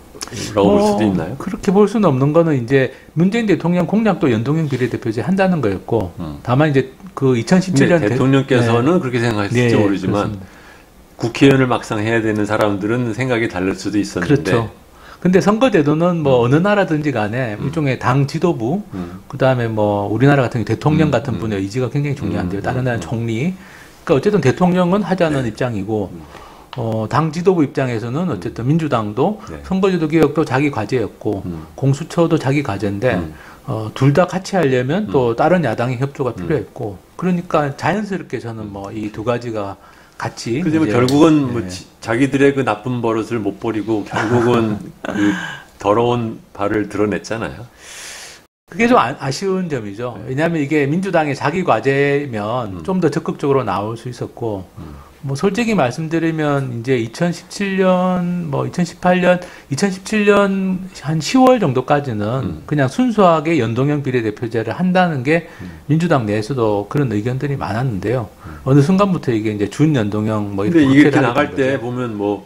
볼 수도 있나요? 그렇게 볼 수는 없는 거는 이제 문재인 대통령 공약도 연동형 비례대표제 한다는 거였고 다만 이제 그 2017년 대통령께서는 그렇게 생각했을지 모르지만 그렇습니다. 국회의원을 막상 해야 되는 사람들은 생각이 다를 수도 있었는데 그렇죠. 근데 선거제도는 어느 나라든지 간에 일종의 당 지도부, 그 다음에 우리나라 같은 경우 대통령 같은 분의 의지가 굉장히 중요한데요. 다른 나라는 총리, 그러니까 어쨌든 대통령은 하자는 입장이고, 당 지도부 입장에서는 어쨌든 민주당도 네. 선거제도 개혁도 자기 과제였고, 공수처도 자기 과제인데, 둘 다 같이 하려면 또 다른 야당의 협조가 필요했고, 그러니까 자연스럽게 저는 뭐 이 두 가지가 같이. 그죠. 결국은 뭐 자기들의 그 나쁜 버릇을 못 버리고 결국은 그 더러운 발을 드러냈잖아요. 그게 좀 아쉬운 점이죠. 왜냐하면 이게 민주당의 자기 과제면 좀 더 적극적으로 나올 수 있었고, 뭐 솔직히 말씀드리면 이제 2017년, 뭐 2018년, 2017년 한 10월 정도까지는 그냥 순수하게 연동형 비례대표제를 한다는 게 민주당 내에서도 그런 의견들이 많았는데요. 어느 순간부터 이게 이제 준연동형 뭐 근데 이게 이렇게 나갈 때 보면 뭐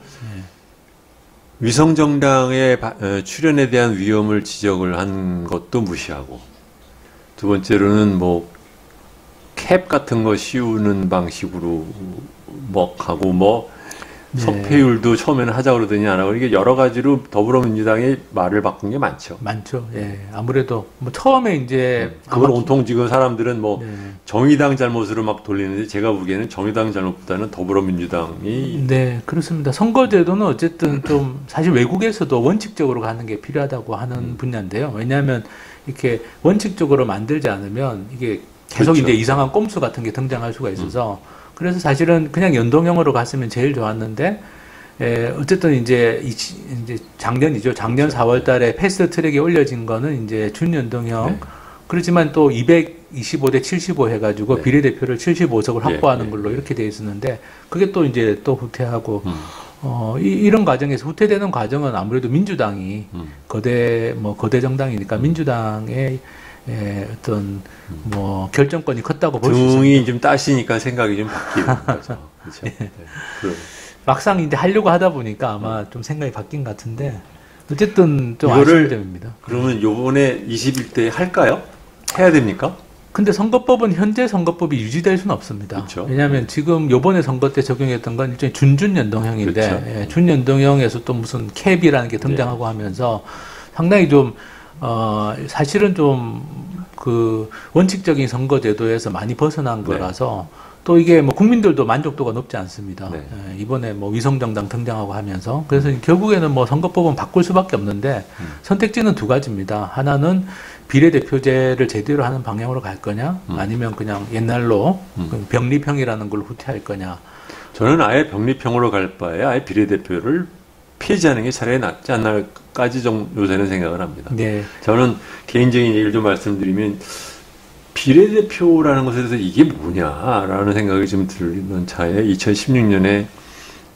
위성정당의 출연에 대한 위험을 지적을 한 것도 무시하고, 두 번째로는 뭐 캡 같은 거 씌우는 방식으로 뭐 하고, 뭐 석패율도 처음에는 하자 그러더니 안 하고, 이게 여러 가지로 더불어민주당이 말을 바꾼 게 많죠. 많죠. 예. 아무래도 뭐 처음에 이제 그걸 온통 지금 사람들은 뭐 정의당 잘못으로 막 돌리는데, 제가 보기에는 정의당 잘못보다는 더불어민주당이. 네, 그렇습니다. 선거제도는 어쨌든 좀 사실 외국에서도 원칙적으로 가는 게 필요하다고 하는 분야인데요. 왜냐하면 이렇게 원칙적으로 만들지 않으면 이게 계속 그렇죠. 이제 이상한 꼼수 같은 게 등장할 수가 있어서, 그래서 사실은 그냥 연동형으로 갔으면 제일 좋았는데, 어쨌든 이제 작년이죠. 작년 4월 달에 패스트 트랙에 올려진 거는 이제 준연동형. 네. 그렇지만 또 225대 75 해가지고 네. 비례대표를 75석을 확보하는 네. 걸로 이렇게 돼 있었는데, 그게 또 이제 또 후퇴하고, 이런 과정에서 후퇴되는 과정은 아무래도 민주당이 거대 정당이니까 민주당의 어떤 뭐 결정권이 컸다고 볼 수 있습니다. 등이 좀 따시니까 생각이 좀 바뀌는 거죠. 그렇죠. 네. 막상 이제 하려고 하다 보니까 아마 좀 생각이 바뀐 것 같은데, 어쨌든 좀 아쉬운 점입니다. 그러면 요번에 21대 할까요? 해야 됩니까? 근데 선거법은 현재 선거법이 유지될 수는 없습니다. 그렇죠. 왜냐하면 지금 요번에 선거 때 적용했던 건 일종의 준연동형인데, 그렇죠. 준연동형에서 또 무슨 캡이라는 게 등장하고 하면서 상당히 좀 사실은 좀 그 원칙적인 선거제도에서 많이 벗어난 거라서, 또 이게 뭐 국민들도 만족도가 높지 않습니다. 네. 이번에 뭐 위성정당 등장하고 하면서, 그래서 결국에는 뭐 선거법은 바꿀 수밖에 없는데, 선택지는 두 가지입니다. 하나는 비례대표제를 제대로 하는 방향으로 갈 거냐, 아니면 그냥 옛날로 병리평이라는 걸 후퇴할 거냐. 저는 아예 병리평으로 갈 바에 아예 비례대표를 폐지하는 게 차라리 낫지 않나까지 요새는 생각을 합니다. 네. 저는 개인적인 얘기를 좀 말씀드리면, 비례대표라는 것에 대해서 이게 뭐냐라는 생각이 좀 들는 차에 2016년에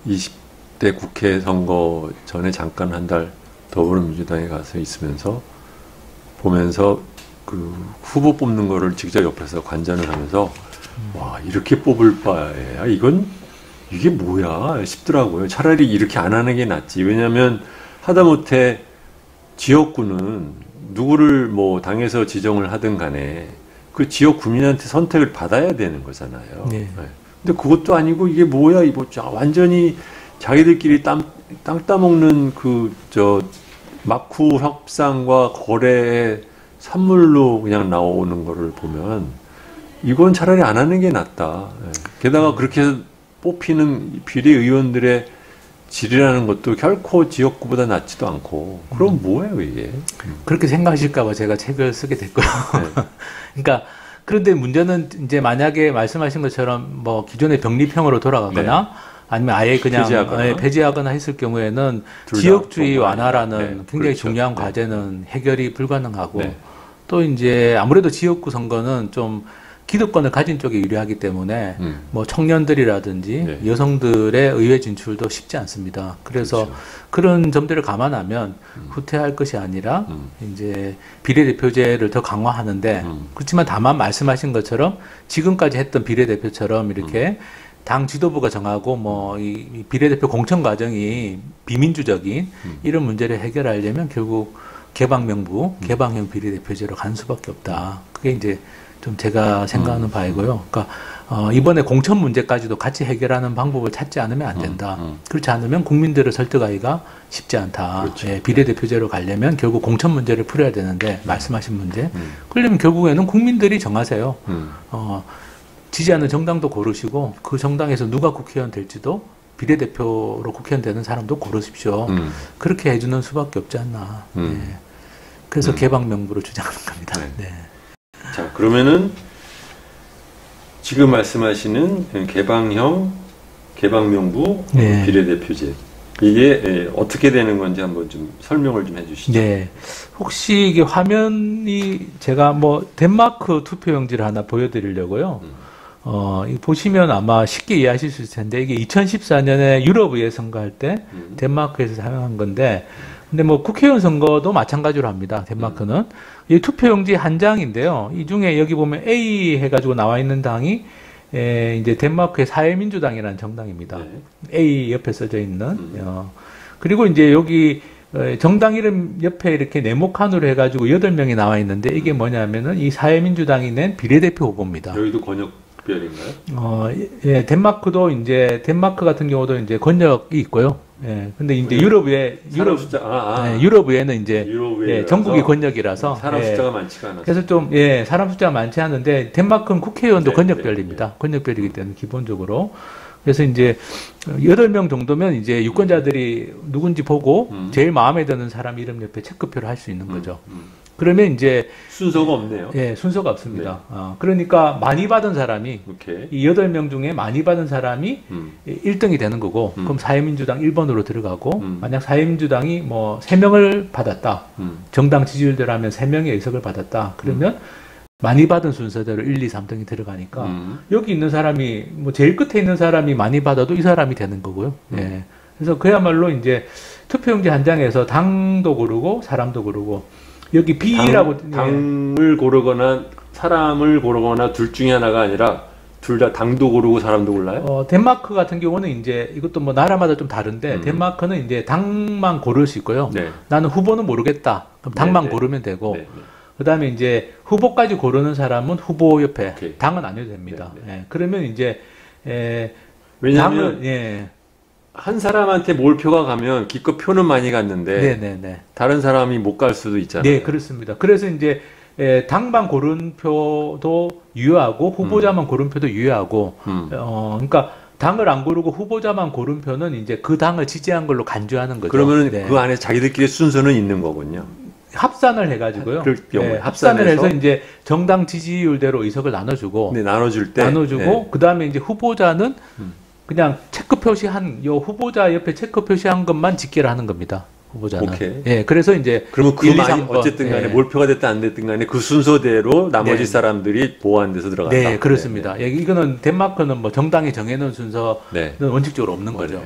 20대 국회 선거 전에 잠깐 한 달 더불어민주당에 가서 있으면서 보면서 그 후보 뽑는 거를 직접 옆에서 관전을 하면서, 와, 이렇게 뽑을 바에야 이게 뭐야 싶더라고요. 차라리 이렇게 안 하는 게 낫지. 왜냐하면 하다못해 지역구는 누구를 뭐 당에서 지정을 하든 간에 그 지역 구민한테 선택을 받아야 되는 거잖아요. 네. 근데 그것도 아니고 이게 뭐야, 이거 완전히 자기들끼리 땅 따먹는 막후 협상과 거래의 산물로 그냥 나오는 거를 보면 이건 차라리 안 하는 게 낫다. 게다가 그렇게 뽑히는 비례의원들의 질이라는 것도 결코 지역구보다 낫지도 않고, 그럼 뭐예요 이게? 그렇게 생각하실까봐 제가 책을 쓰게 됐고요. 네. 그러니까 그런데 문제는 이제 만약에 말씀하신 것처럼 뭐 기존의 병리평으로 돌아가거나 아니면 아예 그냥 폐지하거나 했을 경우에는 지역주의 완화라는 굉장히 중요한 과제는 해결이 불가능하고, 또 이제 아무래도 지역구 선거는 좀 기득권을 가진 쪽에 유리하기 때문에 뭐 청년들이라든지 여성들의 의회 진출도 쉽지 않습니다. 그래서 그런 점들을 감안하면 후퇴할 것이 아니라 이제 비례대표제를 더 강화하는데, 그렇지만 다만 말씀하신 것처럼 지금까지 했던 비례대표처럼 이렇게 당 지도부가 정하고 뭐 이 비례대표 공천 과정이 비민주적인 이런 문제를 해결하려면 결국 개방명부, 개방형 비례대표제로 간 수밖에 없다. 그게 이제 좀 제가 생각하는 바이고요. 그러니까 이번에 공천 문제까지도 같이 해결하는 방법을 찾지 않으면 안 된다. 그렇지 않으면 국민들을 설득하기가 쉽지 않다. 그렇죠. 예, 비례대표제로 가려면 결국 공천 문제를 풀어야 되는데, 말씀하신 문제. 그러려면 결국에는 국민들이 정하세요. 지지하는 정당도 고르시고 그 정당에서 누가 국회의원 될지도 비례대표로 국회의원 되는 사람도 고르십시오. 그렇게 해주는 수밖에 없지 않나. 네. 그래서 개방명부를 주장하는 겁니다. 네. 자, 그러면은 지금 말씀하시는 개방명부 네. 비례대표제 이게 어떻게 되는 건지 한번 좀 설명을 좀 해주시죠. 네. 혹시 이게 화면이 제가 뭐 덴마크 투표용지를 하나 보여드리려고요. 이거 보시면 아마 쉽게 이해하실 수 있을 텐데 이게 2014년에 유럽의회 선거할 때 덴마크에서 사용한 건데 근데 뭐 국회의원 선거도 마찬가지로 합니다. 덴마크는 이 투표용지 한 장인데요. 이 중에 여기 보면 A 해가지고 나와 있는 당이 이제 덴마크의 사회민주당이라는 정당입니다. 네. A 옆에 써져 있는. 그리고 이제 여기 정당 이름 옆에 이렇게 네모칸으로 해가지고 8명이 나와 있는데 이게 뭐냐면은 이 사회민주당이 낸 비례대표 후보입니다. 여기도 권역별인가요? 예, 덴마크 같은 경우도 이제 권역이 있고요. 예, 근데 이제 유럽의회는 이제 예, 전국이 권역이라서 사람 숫자가 많지가 않아서 그래서 좀 사람 숫자가 많지 않은데 덴마크는 국회의원도 권역별입니다. 권역별이기 때문에 기본적으로 그래서 이제 8명 정도면 이제 유권자들이 누군지 보고 제일 마음에 드는 사람 이름 옆에 체크표를 할 수 있는 거죠. 그러면 이제 순서가 없네요. 예, 순서가 없습니다. 그러니까 많이 받은 사람이 이 8명 중에 많이 받은 사람이 1등이 되는 거고 그럼 사회민주당 1번으로 들어가고 만약 사회민주당이 뭐 3명을 받았다. 정당 지지율대로 하면 3명의 의석을 받았다. 그러면 많이 받은 순서대로 1, 2, 3등이 들어가니까 여기 있는 사람이 뭐 제일 끝에 있는 사람이 많이 받아도 이 사람이 되는 거고요. 예. 그래서 그야말로 이제 투표용지 한 장에서 당도 고르고 사람도 고르고 여기 B라고 당을 고르거나 사람을 고르거나 둘 중에 하나가 아니라 둘 다 당도 고르고 사람도 골라요? 덴마크 같은 경우는 이제 이것도 뭐 나라마다 좀 다른데 덴마크는 이제 당만 고를 수 있고요. 네. 나는 후보는 모르겠다. 그럼 당만 고르면 되고 그다음에 이제 후보까지 고르는 사람은 후보 옆에 당은 안 해도 됩니다. 예, 그러면 이제 왜냐하면 당은 한 사람한테 몰표가 가면 기껏 표는 많이 갔는데 다른 사람이 못 갈 수도 있잖아요. 네, 그렇습니다. 그래서 이제 당만 고른 표도 유효하고 후보자만 고른 표도 유효하고 그러니까 당을 안 고르고 후보자만 고른 표는 이제 그 당을 지지한 걸로 간주하는 거죠. 그러면 그 안에 자기들끼리 순서는 있는 거군요. 합산을 해가지고요. 합산을 해서 이제 정당 지지율대로 의석을 나눠주고 나눠주고 그 다음에 이제 후보자는 그냥 체크 표시한 요 후보자 옆에 체크 표시한 것만 집계를 하는 겁니다. 후보자는. 예, 그래서 이제 그러면 그 말이 어쨌든 간에 몰표가 됐든 안 됐든 간에 그 순서대로 나머지 사람들이 보호한데서 들어간다. 네, 그렇습니다. 이거는 덴마크는 뭐 정당이 정해놓은 순서는 원칙적으로 없는 거죠.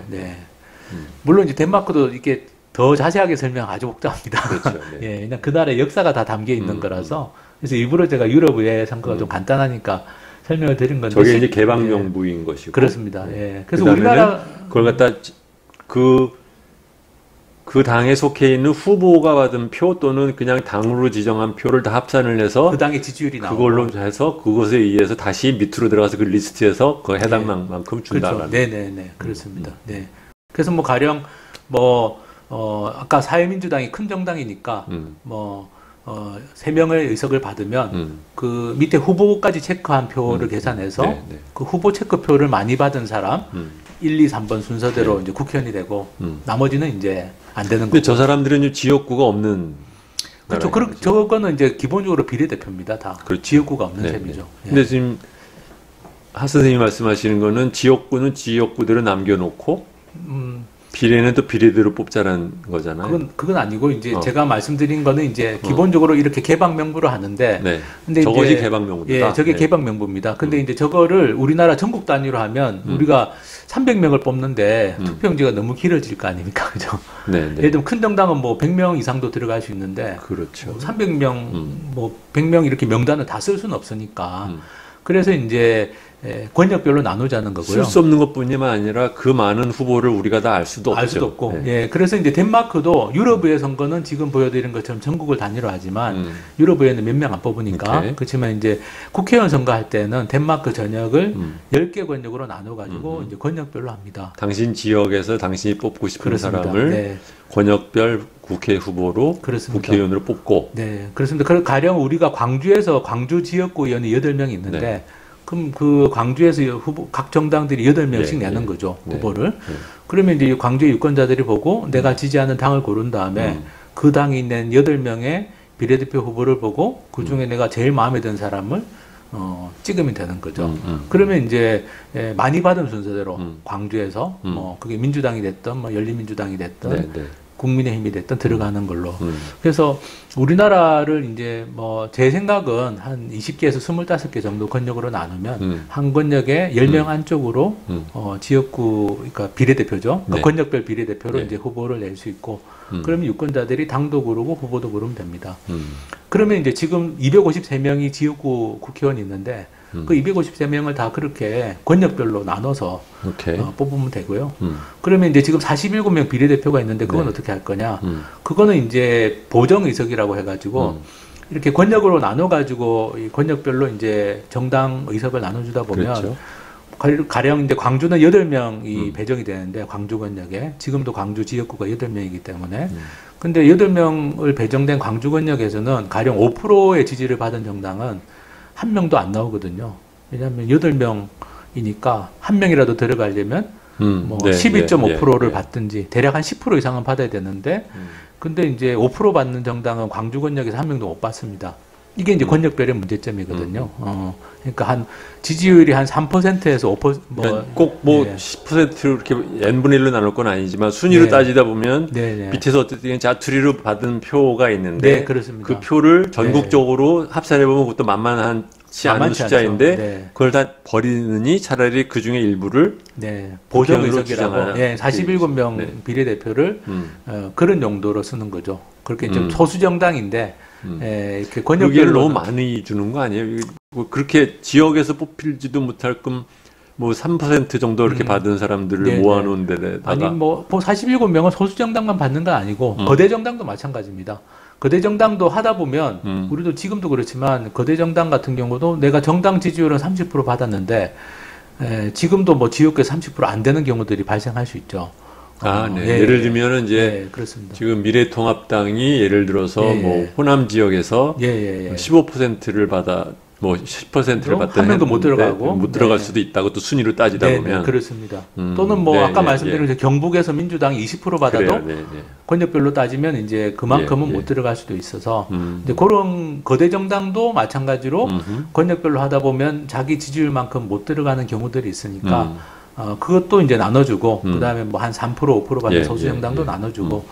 물론 이제 덴마크도 이렇게 더 자세하게 설명 아주 복잡합니다. 그렇죠. 예, 그냥 그 나라의 역사가 다 담겨 있는 거라서 그래서 일부러 제가 유럽의 선거가 좀 간단하니까 설명을 드린 건데 저게 이제 개방명부인 것이고 그렇습니다. 예. 그래서 우리나라 그걸 갖다 그 당에 속해 있는 후보가 받은 표 또는 그냥 당으로 지정한 표를 다 합산을 해서 그 당의 지지율이 나오고 그걸로 해서 그것에 의해서 다시 밑으로 들어가서 그 리스트에서 그 해당 만큼 준다라는. 네네네 그렇습니다. 네. 그래서 뭐 가령 뭐 아까 사회민주당이 큰 정당이니까 뭐 3명의 의석을 받으면 그 밑에 후보까지 체크한 표를 계산해서 그 후보 체크표를 많이 받은 사람 1, 2, 3번 순서대로 이제 국회의원이 되고 나머지는 이제 안 되는 거고. 근데 저 사람들은 지역구가 없는 그렇죠. 저거는 이제 기본적으로 비례대표입니다. 다. 그렇죠. 지역구가 없는 셈이죠. 근데 지금 하 선생님이 말씀하시는 거는 지역구는 지역구대로 남겨놓고 비례는 또 비례대로 뽑자는 거잖아요. 그건 아니고 이제 제가 말씀드린 거는 이제 기본적으로 이렇게 개방명부로 하는데 근데 저것이 개방명부다. 예, 저게 개방명부입니다. 근데 이제 저거를 우리나라 전국 단위로 하면 우리가 300명을 뽑는데 투표용지가 너무 길어질 거 아닙니까? 그죠? 예를 들면 큰 정당은 뭐 100명 이상도 들어갈 수 있는데 그렇죠. 300명 뭐 100명 이렇게 명단을 다 쓸 수는 없으니까 그래서 이제 권역별로 나누자는 거고요. 쓸 수 없는 것뿐만 아니라 그 많은 후보를 우리가 다 알 수도 없죠. 알 수도 없고. 예, 그래서 이제 덴마크도 유럽의회 선거는 지금 보여드린 것처럼 전국을 단위로 하지만 유럽의회는 몇 명 안 뽑으니까. 그렇지만 이제 국회의원 선거할 때는 덴마크 전역을 10개 권역으로 나눠가지고 이제 권역별로 합니다. 당신 지역에서 당신이 뽑고 싶은 사람을 권역별 국회 후보로 국회의원으로 뽑고. 네, 그렇습니다. 가령 우리가 광주에서 광주 지역구 의원이 8명이 있는데 그럼 그 광주에서 각 정당들이 8명씩 예, 내는 예. 거죠. 네. 후보를. 그러면 이제 광주의 유권자들이 보고 내가 지지하는 당을 고른 다음에 그 당이 낸 8명의 비례대표 후보를 보고 그 중에 내가 제일 마음에 드는 사람을 찍으면 되는 거죠. 그러면 이제 많이 받은 순서대로 광주에서 뭐 그게 민주당이 됐든 뭐 열린민주당이 됐든 네, 네. 국민의힘이 됐든 들어가는 걸로. 그래서 우리나라를 이제 뭐 제 생각은 한 20개에서 25개 정도 권역으로 나누면 한 권역에 10명 안쪽으로 지역구 그러니까 비례대표죠. 그러니까 네. 권역별 비례대표로 네. 이제 후보를 낼 수 있고 그러면 유권자들이 당도 고르고 후보도 고르면 됩니다. 음. 그러면 이제 지금 253명이 지역구 국회의원이 있는데 그 253명을 다 그렇게 권역별로 나눠서 오케이. 뽑으면 되고요. 그러면 이제 지금 47명 비례대표가 있는데 그건 네. 어떻게 할 거냐? 그거는 이제 보정의석이라고 해가지고 이렇게 권역으로 나눠가지고 이 권역별로 이제 정당 의석을 나눠주다 보면 그렇죠. 가령 이제 광주는 8명이 배정이 되는데 광주 권역에 지금도 광주 지역구가 8명이기 때문에 근데 8명을 배정된 광주 권역에서는 가령 5%의 지지를 받은 정당은 한 명도 안 나오거든요. 왜냐하면 8명이니까 한 명이라도 들어가려면 뭐 네, 12.5%를 네, 네. 받든지 대략 한 10% 이상은 받아야 되는데 근데 이제 5% 받는 정당은 광주 권역에서 한 명도 못 받습니다. 이게 이제 권역별의 문제점이거든요. 그러니까 한 지지율이 한 3%에서 5%, 그러니까 꼭 뭐 예. 10%로 이렇게 n분의 1로 나눌 건 아니지만 순위로 네. 따지다 보면 네, 네. 밑에서 어쨌든 자투리로 받은 표가 있는데 네, 그렇습니다. 그 표를 전국적으로 합산해 보면 그것도 만만치 않은 만만치 숫자인데 않죠. 네. 그걸 다 버리느니 차라리 그 중에 일부를 네, 국회의원으로 보정의석이라고 주장하는 예, 47명 네. 비례대표를 그런 용도로 쓰는 거죠. 그렇게 좀 소수 정당인데 이렇게 그러기에는 권역별로 너무 많이 주는 거 아니에요? 이거 뭐 그렇게 지역에서 뽑힐지도 못할 끔 뭐 3% 정도 이렇게 받은 사람들을 네, 모아놓은 데다가 아니 뭐 47명은 소수 정당만 받는 건 아니고 거대 정당도 마찬가지입니다. 거대 정당도 하다 보면 우리도 지금도 그렇지만 거대 정당 같은 경우도 내가 정당 지지율은 30% 받았는데 지금도 뭐 지역구에 30%안 되는 경우들이 발생할 수 있죠. 네. 예, 예를 들면은 이제 그렇습니다. 지금 미래통합당이 예를 들어서 예, 뭐 예. 호남 지역에서 예. 15%를 받아 뭐 10%를 받던 한 명도 못 했는데 들어가고 못 들어갈 네. 수도 있다고 또 순위로 따지다 네, 보면 그렇습니다. 또는 뭐 네, 아까 네, 말씀드린 예. 경북에서 민주당이 20% 받아도 그래요, 네, 네. 권역별로 따지면 이제 그만큼은 예, 예. 못 들어갈 수도 있어서 이제 그런 거대 정당도 마찬가지로 권역별로 하다 보면 자기 지지율만큼 못 들어가는 경우들이 있으니까 그것도 이제 나눠주고 그다음에 뭐 한 3% 5% 받는 예, 소수 정당도 예, 예. 나눠주고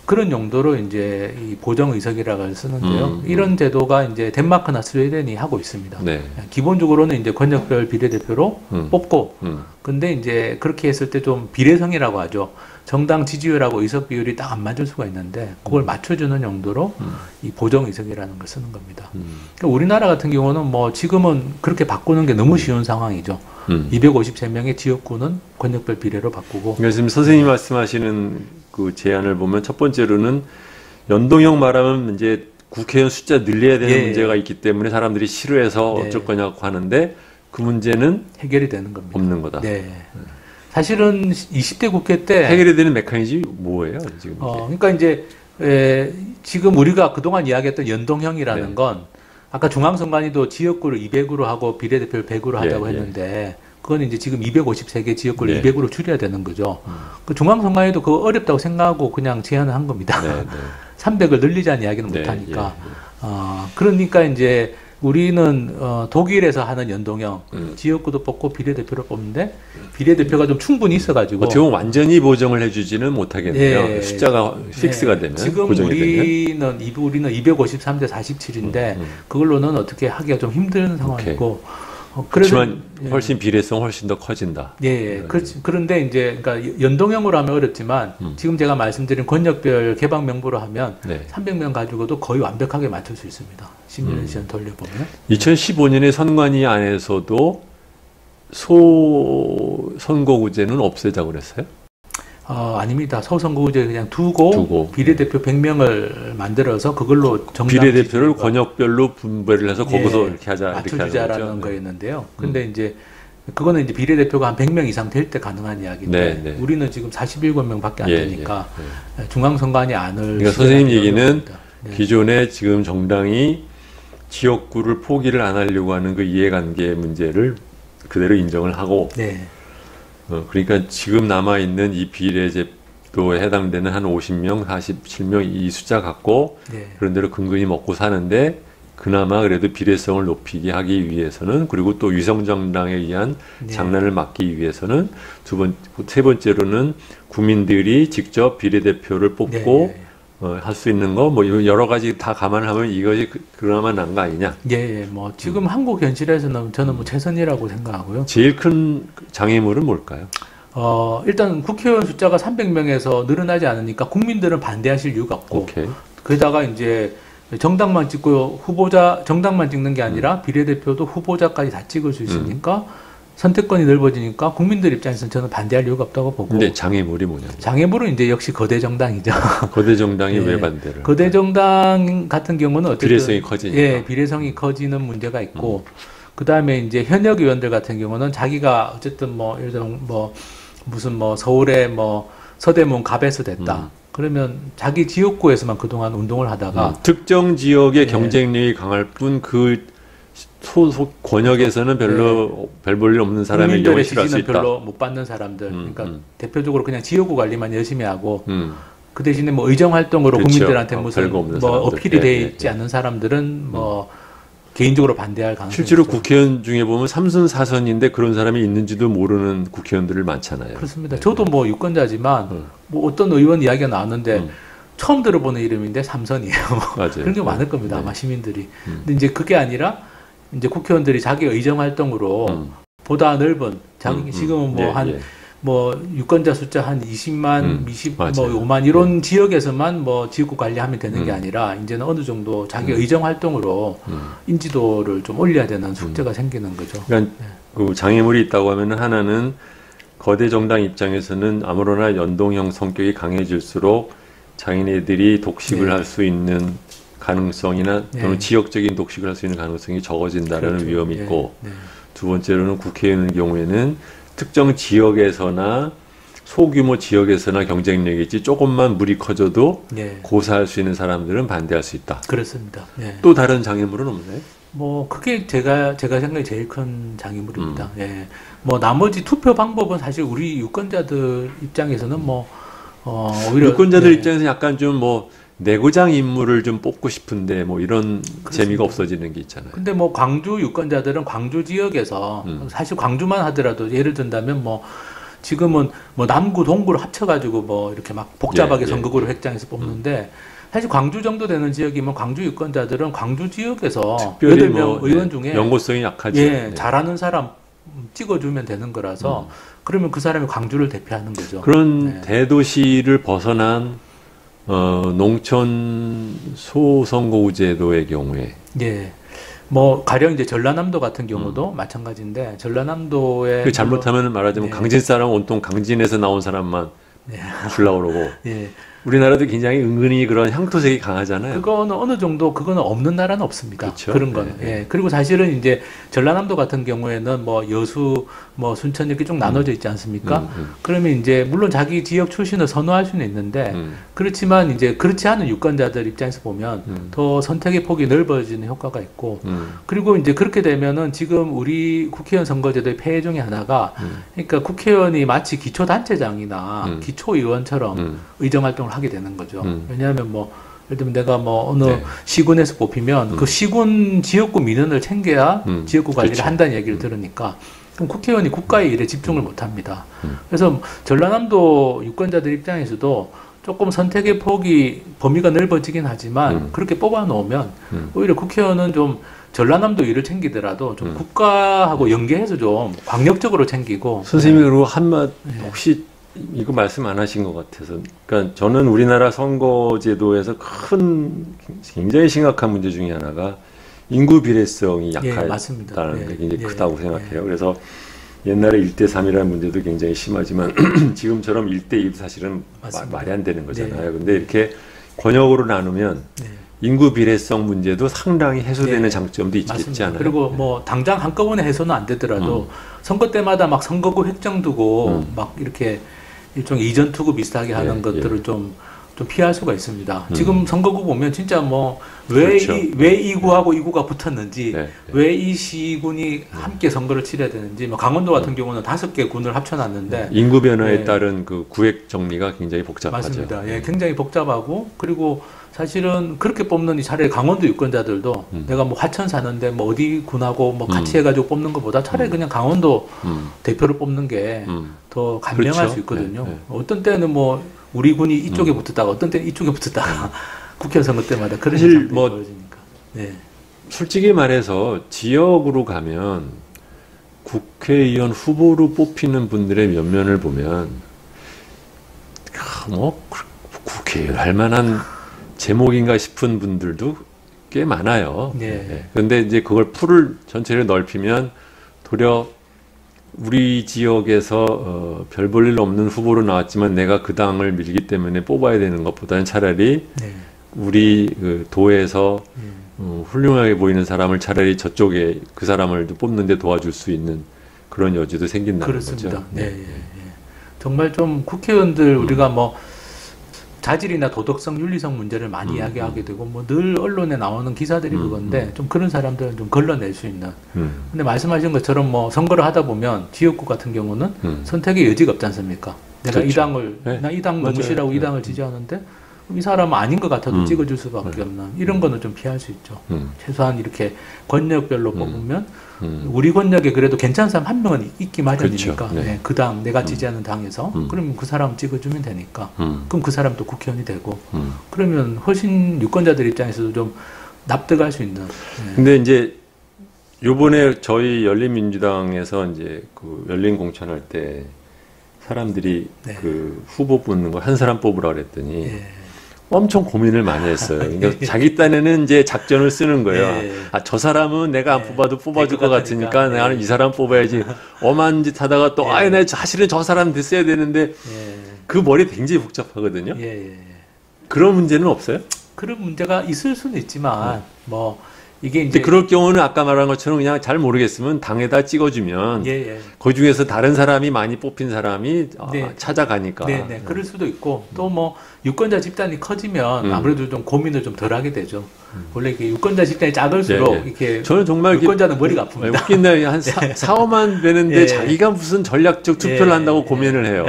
그런 용도로 이제 이 보정의석이라고 쓰는데요. 이런 제도가 이제 덴마크나 스웨덴이 하고 있습니다. 네. 기본적으로는 이제 권역별 비례대표로 뽑고 근데 이제 그렇게 했을 때 좀 비례성이라고 하죠. 정당 지지율하고 의석 비율이 딱 안 맞을 수가 있는데 그걸 맞춰주는 용도로 이 보정의석이라는 걸 쓰는 겁니다. 그러니까 우리나라 같은 경우는 뭐 지금은 그렇게 바꾸는 게 너무 쉬운 상황이죠. 253명의 지역구는 권역별 비례로 바꾸고. 그러니까 지금 선생님이 말씀하시는 그 제안을 보면 첫 번째로는 연동형 말하면 이제 국회의원 숫자 늘려야 되는 예, 문제가 있기 때문에 사람들이 싫어해서 네. 어쩔 거냐고 하는데 그 문제는 해결이 되는 겁니다. 없는 거다. 네. 사실은 20대 국회 때 해결이 되는 메커니즘이 뭐예요? 지금 이게? 그러니까 이제 지금 우리가 그동안 이야기했던 연동형이라는 네. 건 아까 중앙선관위도 지역구를 200으로 하고 비례대표를 100으로 하자고 예, 예. 했는데 그건 이제 지금 253개 지역구를 네. 200으로 줄여야 되는 거죠. 그 중앙선관위도 그거 어렵다고 생각하고 그냥 제안을 한 겁니다. 네, 네. 300을 늘리자는 이야기는 네, 못하니까. 예, 그러니까 이제 우리는 독일에서 하는 연동형 지역구도 뽑고 비례대표를 뽑는데 비례대표가 좀 충분히 있어가지고 어떻게 보면 완전히 보정을 해주지는 못하겠네요. 예. 숫자가 픽스가 되면 지금 고정이 되면. 우리는 253대 47인데 그걸로는 어떻게 하기가 좀 힘든 상황이고 그렇지만 예. 훨씬 비례성 훨씬 더 커진다. 예, 그런데 이제 그러니까 연동형으로 하면 어렵지만 지금 제가 말씀드린 권역별 개방 명부로 하면 네. 300명 가지고도 거의 완벽하게 맞출 수 있습니다. 시뮬레이션 돌려보면. 2015년에 선관위 안에서도 선거구제는 없애자고 그랬어요? 아닙니다. 서선거구제 그냥 두고 비례대표 100명을 만들어서 그걸로 정당 비례대표를 지지율과 권역별로 분배를 해서 거기서 예, 이렇게 하자 이렇게 하는 맞춰주자라는 거죠. 거였는데요. 근데 이제 그거는 이제 비례대표가 한 100명 이상 될 때 가능한 이야기인데 네, 네. 우리는 지금 47명밖에 안 예, 되니까 중앙선관위 안을 그러니까 선생님 얘기는 어렵습니다. 네. 기존에 지금 정당이 지역구를 포기를 안 하려고 하는 그 이해관계 문제를 그대로 인정을 하고 네. 그러니까 지금 남아있는 이 비례제도에 해당되는 한 50명, 47명 이 숫자 갖고 네. 그런 대로 근근히 먹고 사는데 그나마 그래도 비례성을 높이게 하기 위해서는 그리고 또 위성정당에 의한 네. 장난을 막기 위해서는 세 번째로는 국민들이 직접 비례대표를 뽑고 네. 할 수 있는 거 뭐 여러 가지 다 감안하면 이것이 그나마 난 거 아니냐. 예, 뭐 지금 한국 현실에서는 저는 뭐 최선이라고 생각하고요. 제일 큰 장애물은 뭘까요? 일단 국회의원 숫자가 300명에서 늘어나지 않으니까 국민들은 반대하실 이유가 없고, 오케이. 게다가 이제 정당만 찍고 정당만 찍는 게 아니라 비례대표도 후보자까지 다 찍을 수 있으니까 선택권이 넓어지니까 국민들 입장에서는 저는 반대할 이유가 없다고 보고. 근데 장애물이 뭐냐고. 장애물은 이제 역시 거대 정당이죠. 거대 정당이 네. 왜 반대를? 거대 정당 같은 경우는 어쨌든 비례성이 커지니까. 예, 비례성이 커지는 문제가 있고, 그 다음에 이제 현역 의원들 같은 경우는 자기가 어쨌든 뭐 예를 들어 뭐 무슨 뭐 서울에 뭐 서대문 갑에서 됐다. 그러면 자기 지역구에서만 그동안 운동을 하다가 특정 지역의 네. 경쟁력이 강할 뿐 그 소속 권역에서는 별로 별 볼 일 없는 사람의 경우에 국민들의 실할 수 지지는 있다. 별로 못 받는 사람들, 그러니까 대표적으로 그냥 지역구 관리만 열심히 하고 음. 그 대신에 뭐 의정 활동으로 그렇죠. 국민들한테 무슨 별거 없는 뭐 사람들. 어필이 돼 예, 있지 예. 않는 사람들은 뭐 개인적으로 반대할 가능성이 실제로 있죠. 국회의원 중에 보면 3선 4선인데 그런 사람이 있는지도 모르는 국회의원들을 많잖아요. 그렇습니다. 네. 저도 뭐 유권자지만 뭐 어떤 의원 이야기가 나왔는데 처음 들어보는 이름인데 삼선이에요. 맞아요. 그런 게 많을 네. 겁니다. 네. 아마 시민들이. 근데 이제 그게 아니라 이제 국회의원들이 자기 의정 활동으로 보다 넓은 자기 지금은 뭐 한 뭐 유권자 숫자 한 20만, 20, 뭐 맞아요. 5만 이런 지역에서만 뭐 지역구 관리하면 되는 게 아니라 이제는 어느 정도 자기 의정 활동으로 인지도를 좀 올려야 되는 숙제가 생기는 거죠. 그러니까 그 장애물이 있다고 하면은 하나는 거대 정당 입장에서는 아무로나 연동형 성격이 강해질수록 자기네들이 독식을 네. 할 수 있는 가능성이나 또는 네. 지역적인 독식을 할 수 있는 가능성이 적어진다는 그렇죠. 위험이 네. 있고 네. 두 번째로는 국회의원의 경우에는 특정 지역에서나 소규모 지역에서나 경쟁력이 있지 조금만 물이 커져도 네. 고사할 수 있는 사람들은 반대할 수 있다. 그렇습니다. 네. 또 다른 장애물은 없나요? 뭐 그게 제가 생각에 제일 큰 장애물입니다. 예. 뭐 나머지 투표 방법은 사실 우리 유권자들 입장에서는 뭐 오히려 유권자들 네. 입장에서 약간 좀 뭐 내고장 인물을 좀 뽑고 싶은데 뭐 이런 그렇습니다. 재미가 없어지는 게 있잖아요. 근데 뭐 광주 유권자들은 광주 지역에서 사실 광주만 하더라도 예를 든다면 뭐 지금은 뭐 남구 동구를 합쳐가지고 뭐 이렇게 막 복잡하게 선거구를 획정해서 뽑는데 사실 광주 정도 되는 지역이면 광주 유권자들은 광주 지역에서 특별히 8명 뭐 의원 중에 연고성이 약하죠. 예, 네. 잘하는 사람 찍어주면 되는 거라서 그러면 그 사람이 광주를 대표하는 거죠. 그런 네. 대도시를 벗어난 농촌 소선거구 제도의 경우에 예. 뭐 가령 이제 전라남도 같은 경우도 마찬가지인데 전라남도에 그 잘못하면 말하자면 네. 강진 사람 온통 강진에서 나온 사람만 네. 주려고 그러고 예. 우리나라도 굉장히 은근히 그런 향토색이 강하잖아요. 그거는 어느 정도 그거는 없는 나라는 없습니다. 그렇죠. 그런 거는. 네. 예. 그리고 사실은 이제 전라남도 같은 경우에는 뭐 여수, 뭐 순천 이렇게 쭉 나눠져 있지 않습니까? 그러면 이제 물론 자기 지역 출신을 선호할 수는 있는데 그렇지만 이제 그렇지 않은 유권자들 입장에서 보면 더 선택의 폭이 넓어지는 효과가 있고 그리고 이제 그렇게 되면은 지금 우리 국회의원 선거제도의 폐해 중에 하나가 그러니까 국회의원이 마치 기초단체장이나 기초의원처럼 의정활동을 하게 되는 거죠. 왜냐하면 뭐 예를 들면 내가 뭐 어느 네. 시군에서 뽑히면 그 시군 지역구 민원을 챙겨야 지역구 관리를 그렇죠. 한다는 얘기를 들으니까 그럼 국회의원이 국가의 일에 집중을 못 합니다. 그래서 전라남도 유권자들 입장에서도 조금 선택의 폭이 범위가 넓어지긴 하지만 그렇게 뽑아 놓으면 오히려 국회의원은 좀 전라남도 일을 챙기더라도 좀 국가하고 연계해서 좀 광역적으로 챙기고 선생님이 그리고 한마 혹시 이거 말씀 안 하신 것 같아서 그러니까 저는 우리나라 선거제도에서 굉장히 심각한 문제 중에 하나가 인구 비례성이 약하다는 게 굉장히 크다고 생각해요. 그래서 옛날에 1대3이라는 문제도 굉장히 심하지만 지금처럼 1대2도 사실은 말이 안 되는 거잖아요. 근데 이렇게 권역으로 나누면 인구 비례성 문제도 상당히 해소되는 장점도 있겠지 않아요? 그리고 뭐 당장 한꺼번에 해소는 안 되더라도 선거 때마다 막 선거구 획정 두고 막 이렇게 일종의 이전 투구 비슷하게 하는 것들을 좀 좀 피할 수가 있습니다. 지금 선거구 보면 진짜 뭐 왜 그렇죠. 이 구하고 이 구가 붙었는지, 네. 왜 이 시군이 함께 선거를 치러야 되는지, 뭐 강원도 같은 경우는 5개 군을 합쳐놨는데 인구 변화에 예. 따른 그 구획 정리가 굉장히 복잡하죠. 맞습니다. 예, 굉장히 복잡하고 그리고 사실은 그렇게 뽑는 차라리 강원도 유권자들도 내가 뭐 화천 사는데 뭐 어디 군하고 뭐 같이 해가지고 뽑는 것보다 차라리 그냥 강원도 대표를 뽑는 게 더 간명할 그렇죠. 수 있거든요. 네, 네. 어떤 때는 뭐 우리 군이 이쪽에 붙었다가 어떤 때는 이쪽에 붙었다가 국회의원 선거 때마다 그런 사실 현상들이 뭐 벌어지니까. 네. 솔직히 말해서 지역으로 가면 국회의원 후보로 뽑히는 분들의 면면을 보면 뭐 국회의원 할 만한 제목인가 싶은 분들도 꽤 많아요. 네. 그런데 이제 그걸 풀을 전체를 넓히면 도리어 우리 지역에서 별 볼 일 없는 후보로 나왔지만 내가 그 당을 밀기 때문에 뽑아야 되는 것보다는 차라리 네. 우리 그 도에서 훌륭하게 보이는 사람을 차라리 저쪽에 그 사람을 뽑는데 도와줄 수 있는 그런 여지도 생긴다는 그렇습니다. 거죠. 네. 예, 예. 정말 좀 국회의원들 우리가 뭐 자질이나 도덕성, 윤리성 문제를 많이 이야기하게 되고 뭐 늘 언론에 나오는 기사들이 그건데 좀 그런 사람들은 좀 걸러낼 수 있는. 근데 말씀하신 것처럼 뭐 선거를 하다 보면 지역구 같은 경우는 선택의 여지가 없지 않습니까? 내가 그렇죠. 이 당을 네. 나 이 당 너무 맞아요. 싫어하고 이 당을 지지하는데 이 사람은 아닌 것 같아도 찍어줄 수밖에 네. 없는 이런 거는 좀 피할 수 있죠. 최소한 이렇게 권역별로 뽑으면 우리 권역에 그래도 괜찮은 사람 한 명은 있기 마련이니까 그렇죠. 네. 네, 그 당 내가 지지하는 당에서 그러면 그 사람 찍어주면 되니까 그럼 그 사람도 국회의원이 되고 그러면 훨씬 유권자들 입장에서도 좀 납득할 수 있는. 네. 근데 이제 요번에 저희 열린민주당에서 이제 그 열린 공천할 때 사람들이 네. 그 후보 뽑는 거 한 사람 뽑으라 그랬더니 예. 엄청 고민을 많이 했어요. 그러니까 자기 딴에는 이제 작전을 쓰는 거예요. 예. 아, 저 사람은 내가 안 예. 뽑아도 뽑아줄 될 것 것 같으니까 같으니까. 나는 예. 이 사람 뽑아야지. 엄한 짓 하다가 또, 예. 아이, 나 사실은 저 사람 됐어야 되는데 예. 그 머리 굉장히 복잡하거든요. 예, 예, 예. 그런 문제는 없어요? 그런 문제가 있을 수는 있지만 뭐 이게 근데 이제 그럴 경우는 아까 말한 것처럼 그냥 잘 모르겠으면 당에다 찍어주면 예, 예. 그 중에서 다른 사람이 많이 뽑힌 사람이 네. 찾아가니까. 네, 네, 그럴 수도 있고 또 뭐 유권자 집단이 커지면 아무래도 좀 고민을 좀 덜하게 되죠. 원래 이게 유권자 집단이 작을수록 예, 예. 이렇게 저는 정말 유권자는 머리가 아픕니다. 웃긴데 한 4~5만 되는데 예. 자기가 무슨 전략적 투표를 예. 한다고 고민을 해요.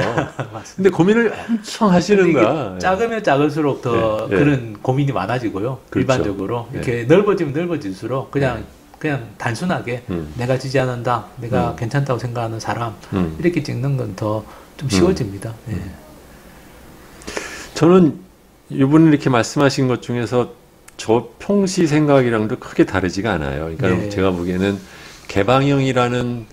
근데 고민을 엄청 하시는 근데 이게 거야. 작으면 작을수록 더 예, 예. 그런 고민이 많아지고요. 그렇죠. 일반적으로 이렇게 넓어지면 넓어질수록 그냥 단순하게 음. 내가 지지하는 당, 내가 괜찮다고 생각하는 사람 이렇게 찍는 건 더 좀 쉬워집니다. 예. 저는 이분이 이렇게 말씀하신 것 중에서 저 평시 생각이랑도 크게 다르지가 않아요. 그러니까 네. 제가 보기에는 개방형이라는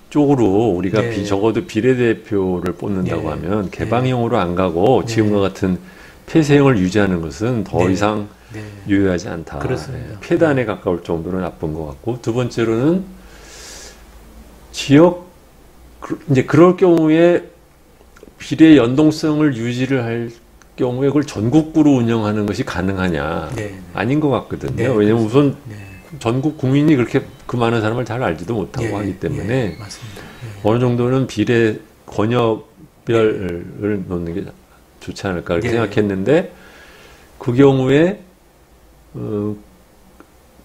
쪽으로 우리가 네. 적어도 비례대표를 뽑는다고 네. 하면 개방형으로 안 가고 네. 지금과 같은 폐쇄형을 유지하는 것은 더 네. 이상 네. 유효하지 않다. 그렇습니다. 예, 폐단에 가까울 정도로 나쁜 것 같고, 두 번째로는 지역 이제 그럴 경우에 비례 연동성을 유지를 할 경우에 그걸 전국구로 운영하는 것이 가능하냐? 네. 아닌 것 같거든요. 네, 왜냐면 우선 네. 전국 국민이 그렇게 그 많은 사람을 잘 알지도 못하고 예, 하기 때문에 예, 맞습니다. 예. 어느 정도는 비례 권역별을 놓는 게 좋지 않을까 이렇게 예. 생각했는데, 그 경우에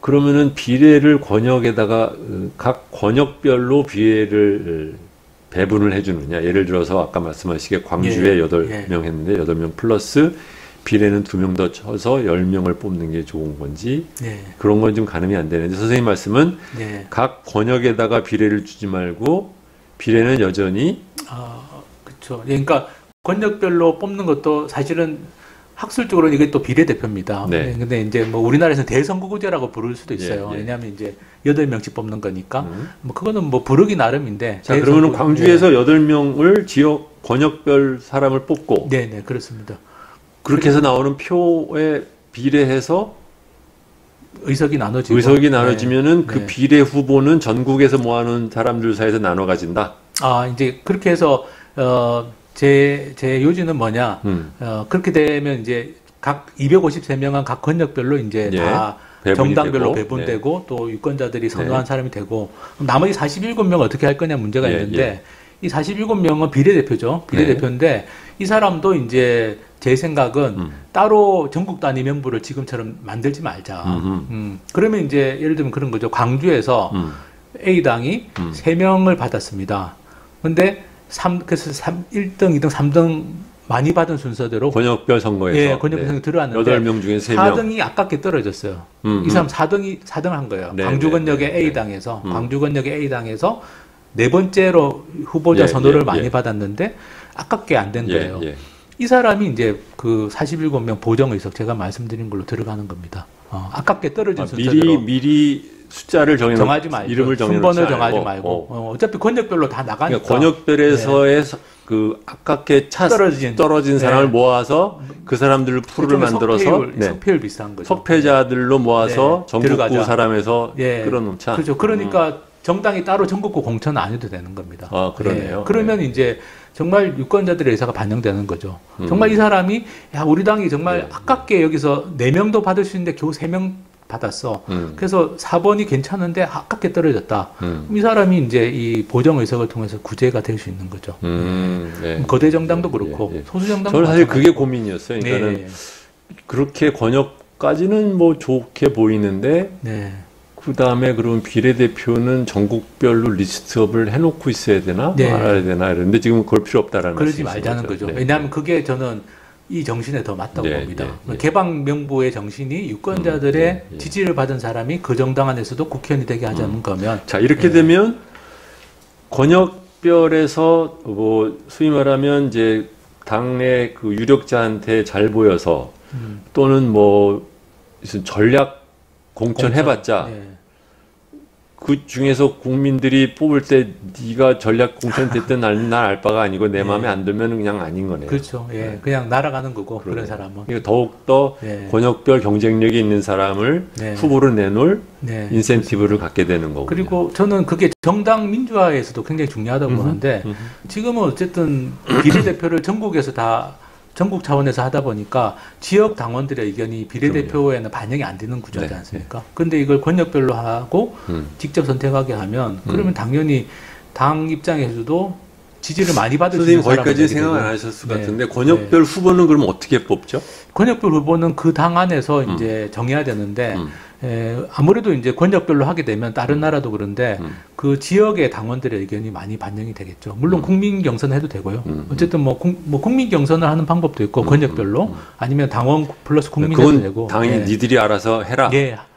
그러면은 비례를 권역에다가 각 권역별로 비례를 배분을 해주느냐. 예를 들어서 아까 말씀하시게 광주에 예. 8명 했는데 8명 플러스 비례는 2명 더 쳐서 10명을 뽑는 게 좋은 건지, 네. 그런 건 좀 가늠이 안 되는데, 선생님 말씀은 네. 각 권역에다가 비례를 주지 말고 비례는 여전히 그렇죠. 그러니까 권역별로 뽑는 것도 사실은 학술적으로는 이게 또 비례대표입니다. 네. 근데 이제 뭐 우리나라에서는 대선거구제라고 부를 수도 있어요. 예, 예. 왜냐하면 이제 8명씩 뽑는 거니까. 뭐 그거는 뭐 부르기 나름인데. 자, 그러면 광주에서 8명을 지역 권역별 사람을 뽑고 네, 네, 그렇습니다. 그렇게 해서 나오는 표에 비례해서 의석이 나눠지고. 의석이 나눠지면은 네. 그 네. 비례 후보는 전국에서 모아놓은 사람들 사이에서 나눠 가진다. 이제 그렇게 해서 제 요지는 뭐냐? 그렇게 되면 이제 각 253명은 각 권역별로 이제 예, 다 배분이 정당별로 되고, 배분되고 또 유권자들이 선호한 네. 사람이 되고, 그럼 나머지 47명은 어떻게 할 거냐 문제가 예, 있는데, 예. 이 47명은 비례대표죠. 비례대표인데 이 사람도 이제 제 생각은 따로 전국 단위 명부를 지금처럼 만들지 말자. 그러면 이제 예를 들면 그런 거죠. 광주에서 A당이 3명을 받았습니다. 근데 그래서 1등, 2등, 3등 많이 받은 순서대로 권역별 선거에서 예, 권역별 선거 들어왔는데 8명 중에 3명 4등이 아깝게 떨어졌어요. 이 사람 4등을 한 거예요. 네, 광주권역의 A당에서 광주권역의 A당에서 네 번째로 후보자 선호를 많이 받았는데 아깝게 안 된 거예요. 이 사람이 이제 그 47명 보정의석 제가 말씀드린 걸로 들어가는 겁니다. 아깝게 떨어진 순서대로 미리 숫자를 정하지 말고 이름을 순번을 정하지 말고 어차피 권역별로 다 나가니까 그러니까 권역별에서의 그 아깝게 떨어진 사람을 모아서 그 사람들을 풀을 만들어서 석패율 비슷한 거죠. 석패자들로 모아서 전국구 사람에서 끌어놓자. 그렇죠. 그러니까 정당이 따로 전국구 공천은 안 해도 되는 겁니다. 아, 그러네요. 그러면 이제 정말 유권자들의 의사가 반영되는 거죠. 정말 이 사람이 야 우리 당이 정말 아깝게 여기서 4명도 받을 수 있는데 겨우 3명 받았어. 그래서 4번이 괜찮은데 아깝게 떨어졌다. 이 사람이 이제 이 보정의석을 통해서 구제가 될 수 있는 거죠. 거대 정당도 그렇고 소수 정당도 저는 사실 그게 고민이었어요. 그러니까는 그렇게 권역까지는 뭐 좋게 보이는데 그 다음에 그러면 비례대표는 전국별로 리스트업을 해놓고 있어야 되나 말아야 되나 이런데 지금 그럴 필요 없다라는 그러지 말자는 거죠. 왜냐하면 그게 저는 이 정신에 더 맞다고 봅니다. 개방 명부의 정신이 유권자들의 지지를 받은 사람이 그 정당 안에서도 국회의원이 되게 하자는 거면 자 이렇게 되면 권역별에서 뭐 소위 말하면 이제 당내 그 유력자한테 잘 보여서 또는 뭐 무슨 전략 공천 해봤자 그 중에서 국민들이 뽑을 때 네가 전략 공천 됐든 날 알 바가 아니고 내 마음에 안 들면 그냥 아닌 거네요. 그렇죠. 그냥 날아가는 거고 그런 사람은. 그러니까 더욱더 권역별 경쟁력이 있는 사람을 후보로 내놓을 인센티브를 갖게 되는 거고. 그리고 저는 그게 정당 민주화에서도 굉장히 중요하다고 보는데 지금은 어쨌든 비례대표를 전국 차원에서 하다 보니까 지역 당원들의 의견이 비례대표에는 반영이 안 되는 구조지 않습니까? 근데 이걸 권역별로 하고 직접 선택하게 하면 그러면 당연히 당 입장에서도 지지를 많이 받을 수 있는 사람이 거기까지 생각 안 하셨을 것 같은데 권역별 후보는 그럼 어떻게 뽑죠? 권역별 후보는 그 당 안에서 이제 정해야 되는데 아무래도 이제 권역별로 하게 되면 다른 나라도 그런데 그 지역의 당원들의 의견이 많이 반영이 되겠죠. 물론 국민 경선 해도 되고요. 어쨌든 뭐 국민 경선을 하는 방법도 있고 권역별로 아니면 당원 플러스 국민 해도 되고. 당연히 니들이 알아서 해라.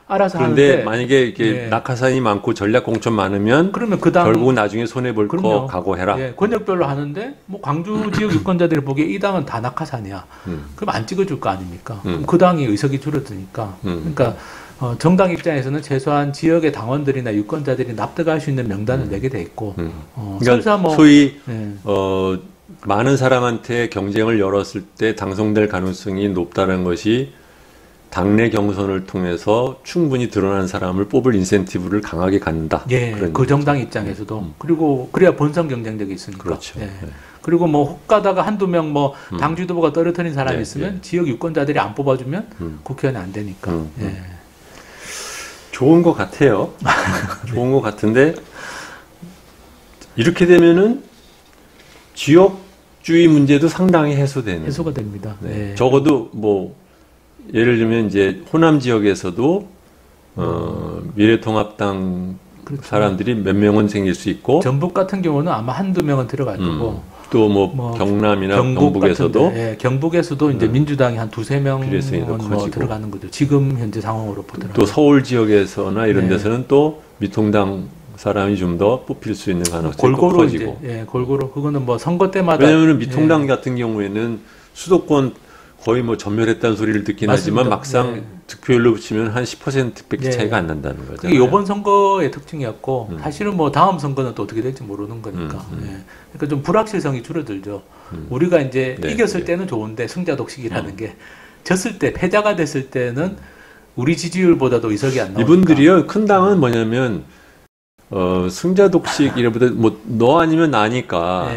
알아서 그런데 하는데 만약에 이렇게 낙하산이 많고 전략 공천 많으면 그러면 그 당 결국 나중에 손해 볼 거 각오해라. 권역별로 하는데 뭐 광주 지역 유권자들이 보기에 이 당은 다 낙하산이야. 그럼 안 찍어줄 거 아닙니까? 그럼 그 당이 의석이 줄어드니까. 그러니까 정당 입장에서는 최소한 지역의 당원들이나 유권자들이 납득할 수 있는 명단을 내게 돼 있고. 그러니까 소위 많은 사람한테 경쟁을 열었을 때 당선될 가능성이 높다는 것이 당내 경선을 통해서 충분히 드러난 사람을 뽑을 인센티브를 강하게 갖는다. 그 정당 입장에서도. 그리고 그래야 본선 경쟁력이 있으니까. 그렇죠. 그리고 뭐 혹 가다가 한두 명 뭐 당 지도부가 떨어뜨린 사람이 있으면 지역 유권자들이 안 뽑아주면 국회의원이 안 되니까. 좋은 것 같아요. 좋은 것 같은데 이렇게 되면은 지역주의 문제도 상당히 해소가 됩니다. 적어도 뭐 예를 들면 이제 호남 지역에서도 미래통합당 사람들이 몇 명은 생길 수 있고 전북 같은 경우는 아마 한두 명은 들어갈 거고 또 뭐 경남이나 경북에서도 경북에서도 이제 민주당이 한 두세 명은 뭐 들어가는 거죠. 지금 현재 상황으로 보더라도 또 서울 지역에서나 이런 데서는 또 미통당 사람이 좀 더 뽑힐 수 있는 가능성이 골고루 커지고 골고루 그거는 뭐 선거 때마다 왜냐하면 미통당 같은 경우에는 수도권 거의 뭐 전멸했다는 소리를 듣긴 하지만 막상 득표율로 붙이면 한 10%밖에 차이가 안 난다는 거죠. 그게 이번 선거의 특징이었고 사실은 뭐 다음 선거는 또 어떻게 될지 모르는 거니까. 그러니까 좀 불확실성이 줄어들죠. 우리가 이제 이겼을 때는 좋은데 승자 독식이라는 게 졌을 때 패자가 됐을 때는 우리 지지율보다도 의석이 안 나오니까. 이분들이요 큰 당은 뭐냐면 승자 독식 이래보다 뭐 너 아니면 나니까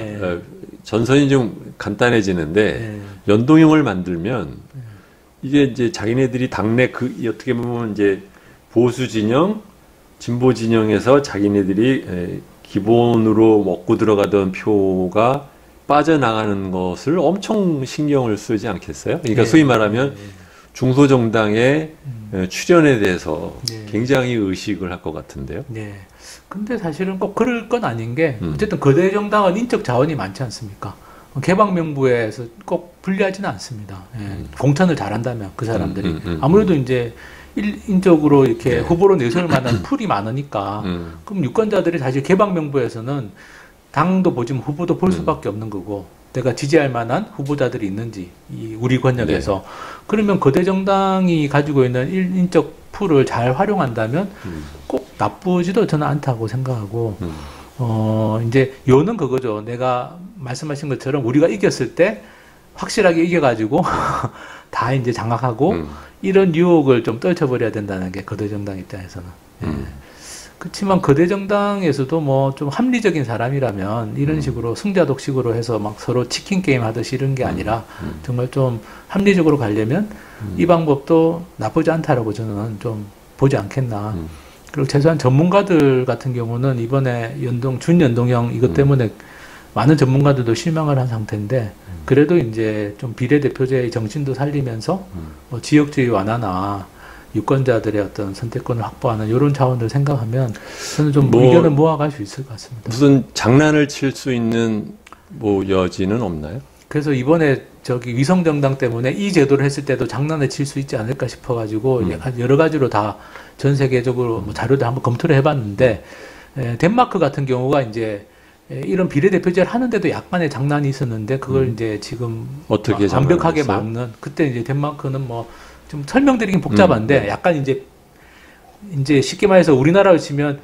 전선이 좀 간단해지는데 연동형을 만들면 이게 이제 자기네들이 당내 어떻게 보면 이제 보수 진영, 진보 진영에서 자기네들이 기본으로 먹고 들어가던 표가 빠져나가는 것을 엄청 신경을 쓰지 않겠어요? 그러니까 네. 소위 말하면 네. 중소정당의 출연에 대해서 네. 굉장히 의식을 할 것 같은데요. 네. 근데 사실은 꼭 그럴 건 아닌 게, 어쨌든 거대 정당은 인적 자원이 많지 않습니까? 개방명부에서 꼭 불리하지는 않습니다. 예. 공천을 잘한다면 그 사람들이. 아무래도 이제 인적으로 이렇게 네. 후보로 내세울 만한 풀이 많으니까, 그럼 유권자들이 사실 개방명부에서는 당도 보지만 후보도 볼 수밖에 없는 거고, 내가 지지할 만한 후보자들이 있는지, 우리 권역에서. 네. 그러면 거대 정당이 가지고 있는 인적 풀을 잘 활용한다면 꼭 나쁘지도 저는 않다고 생각하고, 이제 요는 그거죠. 내가 말씀하신 것처럼 우리가 이겼을 때 확실하게 이겨가지고 다 이제 장악하고 이런 유혹을 좀 떨쳐버려야 된다는 게 거대 정당 입장에서는. 그렇지만 거대 정당에서도 뭐 좀 합리적인 사람이라면 이런 식으로 승자독식으로 해서 막 서로 치킨 게임 하듯이 이런 게 아니라 정말 좀 합리적으로 가려면 이 방법도 나쁘지 않다라고 저는 좀 보지 않겠나. 그리고 최소한 전문가들 같은 경우는 이번에 준연동형 이것 때문에 많은 전문가들도 실망을 한 상태인데, 그래도 이제 좀 비례대표제의 정신도 살리면서 뭐 지역주의 완화나 유권자들의 어떤 선택권을 확보하는 이런 차원을 생각하면 저는 좀 의견을 모아갈 수 있을 것 같습니다. 무슨 장난을 칠 수 있는 뭐 여지는 없나요? 그래서 이번에 저기 위성정당 때문에 이 제도를 했을 때도 장난을 칠 수 있지 않을까 싶어가지고 여러 가지로 다 전 세계적으로 뭐 자료들 한번 검토를 해봤는데, 덴마크 같은 경우가 이제 이런 비례대표제를 하는데도 약간의 장난이 있었는데 그걸 이제 지금 어떻게 완벽하게 장난했어요? 막는, 그때 이제 덴마크는 뭐 좀 설명드리긴 복잡한데 약간 이제 쉽게 말해서 우리나라로 치면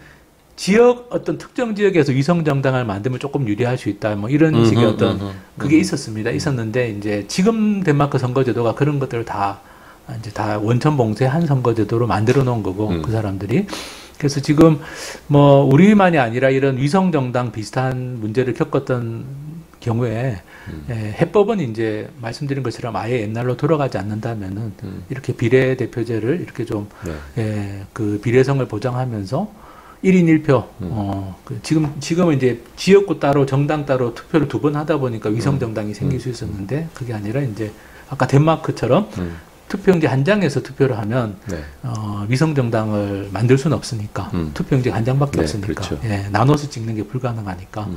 지역 어떤 특정 지역에서 위성 정당을 만들면 조금 유리할 수 있다 뭐 이런 식의 어떤 그게 있었는데 이제 지금 덴마크 선거제도가 그런 것들을 다 이제 다 원천 봉쇄한 선거제도로 만들어 놓은 거고 그 사람들이. 그래서 지금 뭐 우리만이 아니라 이런 위성 정당 비슷한 문제를 겪었던 경우에 해법은 이제 말씀드린 것처럼 아예 옛날로 돌아가지 않는다면은 이렇게 비례대표제를 이렇게 좀 그 비례성을 보장하면서 1인 1표 지금은 이제 지역구 따로 정당 따로 투표를 2번 하다 보니까 위성 정당이 생길 수 있었는데 그게 아니라 이제 아까 덴마크처럼 투표용지 한 장에서 투표를 하면 위성 정당을 만들 수는 없으니까 투표용지가 한 장밖에 없으니까 그렇죠. 나눠서 찍는 게 불가능하니까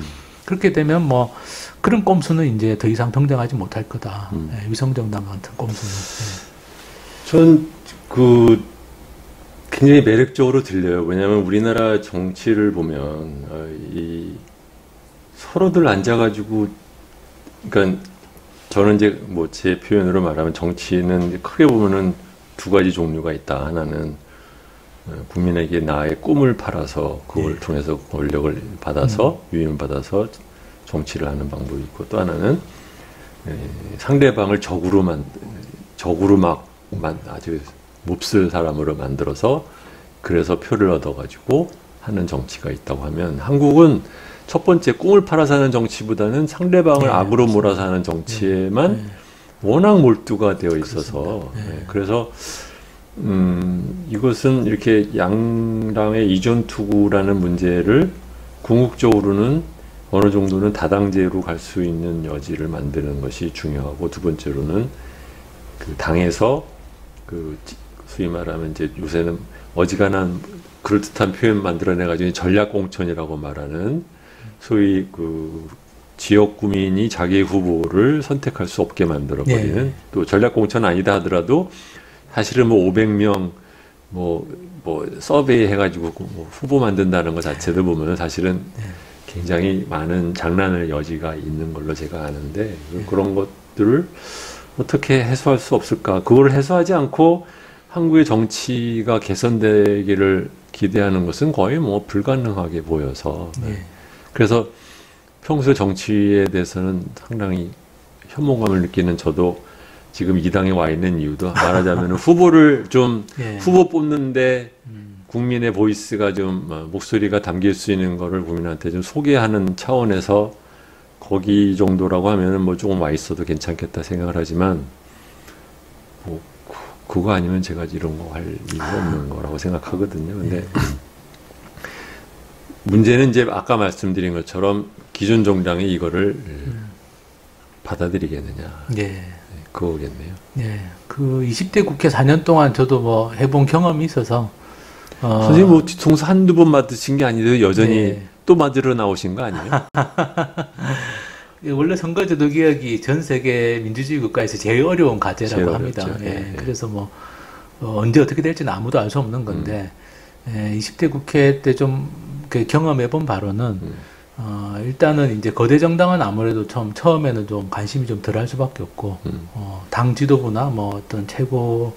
그렇게 되면 뭐 그런 꼼수는 이제 더 이상 등장하지 못할 거다. 위성 정당 같은 꼼수는. 전 그 굉장히 매력적으로 들려요. 왜냐하면 우리나라 정치를 보면 이 서로들 앉아가지고, 그러니까 저는 이제 뭐 제 표현으로 말하면 정치는 크게 보면은 두 가지 종류가 있다. 하나는 국민에게 나의 꿈을 팔아서 그걸 통해서 권력을 받아서 유인을 받아서 정치를 하는 방법이 있고, 또 하나는 상대방을 적으로 아주 몹쓸 사람으로 만들어서 그래서 표를 얻어가지고 하는 정치가 있다고 하면, 한국은 첫 번째 꿈을 팔아서 하는 정치보다는 상대방을 악으로 몰아서 하는 정치에만 워낙 몰두가 되어 있어서 그래서 이것은 이렇게 양당의 이존투구라는 문제를 궁극적으로는 어느 정도는 다당제로 갈 수 있는 여지를 만드는 것이 중요하고, 두 번째로는 그 당에서 그 소위 말하면 이제 요새는 어지간한 그럴듯한 표현 만들어내가지고 전략공천이라고 말하는 소위 그 지역 구민이 자기 후보를 선택할 수 없게 만들어버리는, 또 전략공천 아니다 하더라도 사실은 뭐 500명 뭐 서베이 해가지고 뭐 후보 만든다는 것 자체도 보면은 사실은 굉장히 많은 장난의 여지가 있는 걸로 제가 아는데, 그런 것들을 어떻게 해소할 수 없을까? 그걸 해소하지 않고 한국의 정치가 개선되기를 기대하는 것은 거의 뭐 불가능하게 보여서 그래서 평소 정치에 대해서는 상당히 혐오감을 느끼는 저도 지금 이 당에 와 있는 이유도 말하자면 후보를 좀 후보 뽑는데 국민의 보이스가 좀 목소리가 담길 수 있는 거를 국민한테 좀 소개하는 차원에서 거기 정도라고 하면은 뭐 조금 와 있어도 괜찮겠다 생각을 하지만, 뭐 그거 아니면 제가 이런 거 할 이유가 없는 거라고 생각하거든요. 근데 문제는 이제 아까 말씀드린 것처럼 기존 정당이 이거를 받아들이겠느냐. 예. 그거겠네요. 예. 그 20대 국회 4년 동안 저도 뭐 해본 경험이 있어서 선생님 뭐 뒤통수 한두 번 맞으신 게 아니고 여전히 네. 또 맞으러 나오신 거 아니에요? 원래 선거제도 개혁이 전 세계 민주주의 국가에서 제일 어려운 과제라고 제일 합니다. 어렵죠. 예. 예. 그래서 뭐 언제 어떻게 될지는 아무도 알 수 없는 건데 20대 국회 때 좀 경험해 본 바로는 일단은 이제 거대 정당은 아무래도 처음에는 좀 관심이 좀 덜 할 수밖에 없고 당 지도부나 뭐 어떤 최고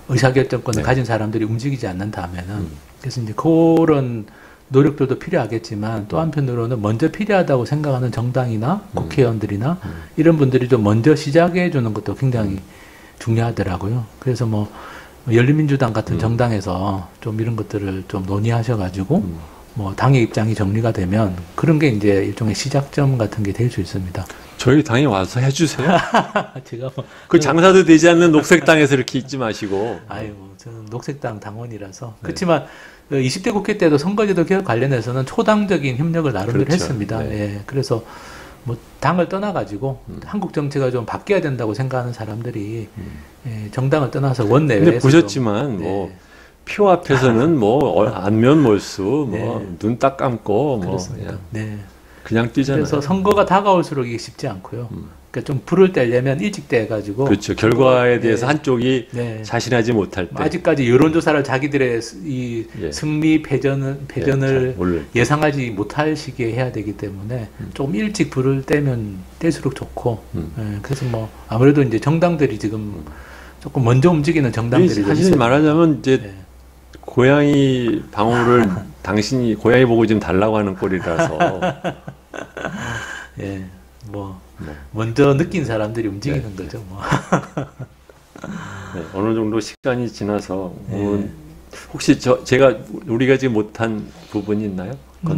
의사결정권을 네. 가진 사람들이 움직이지 않는다면은 그래서 이제 그런 노력들도 필요하겠지만 또 한편으로는 먼저 필요하다고 생각하는 정당이나 국회의원들이나 이런 분들이 좀 먼저 시작해 주는 것도 굉장히 중요하더라고요. 그래서 뭐 열린민주당 같은 정당에서 좀 이런 것들을 좀 논의하셔가지고 뭐 당의 입장이 정리가 되면 그런 게 이제 일종의 시작점 같은 게 될 수 있습니다. 저희 당에 와서 해주세요. 제가 뭐 그 장사도 되지 않는 녹색당에서 이렇게 있지 마시고. 아유, 저는 녹색당 당원이라서. 그렇지만 20대 국회 때도 선거제도 개혁 관련해서는 초당적인 협력을 나름대로 그렇죠. 했습니다. 네. 예, 그래서 뭐 당을 떠나가지고 한국 정치가 좀 바뀌어야 된다고 생각하는 사람들이 정당을 떠나서 원내외에서 근데 보셨지만 뭐 표 앞에서는 뭐 안면 몰수, 뭐 눈 딱 감고 뭐 그렇습니다. 그냥 뛰잖아요. 그래서 선거가 다가올수록 이게 쉽지 않고요. 그러니까 좀 불을 떼려면 일찍 떼가지고 그렇죠. 결과에 대해서 한쪽이 네. 자신하지 못할 때 아직까지 여론조사를 자기들의 이 승리 패전을 예상하지 못할 시기에 해야 되기 때문에 조금 일찍 불을 떼면 뗄수록 좋고 그래서 뭐 아무래도 이제 정당들이 지금 조금 먼저 움직이는 정당들이 사실 말하자면 이제 고양이 방울을 당신이 고양이 보고 좀 달라고 하는 꼴이라서 예, 뭐 먼저 느낀 사람들이 움직이는 거죠. 뭐. 네, 어느 정도 시간이 지나서 혹시 제가 우리가 지금 못한 부분이 있나요?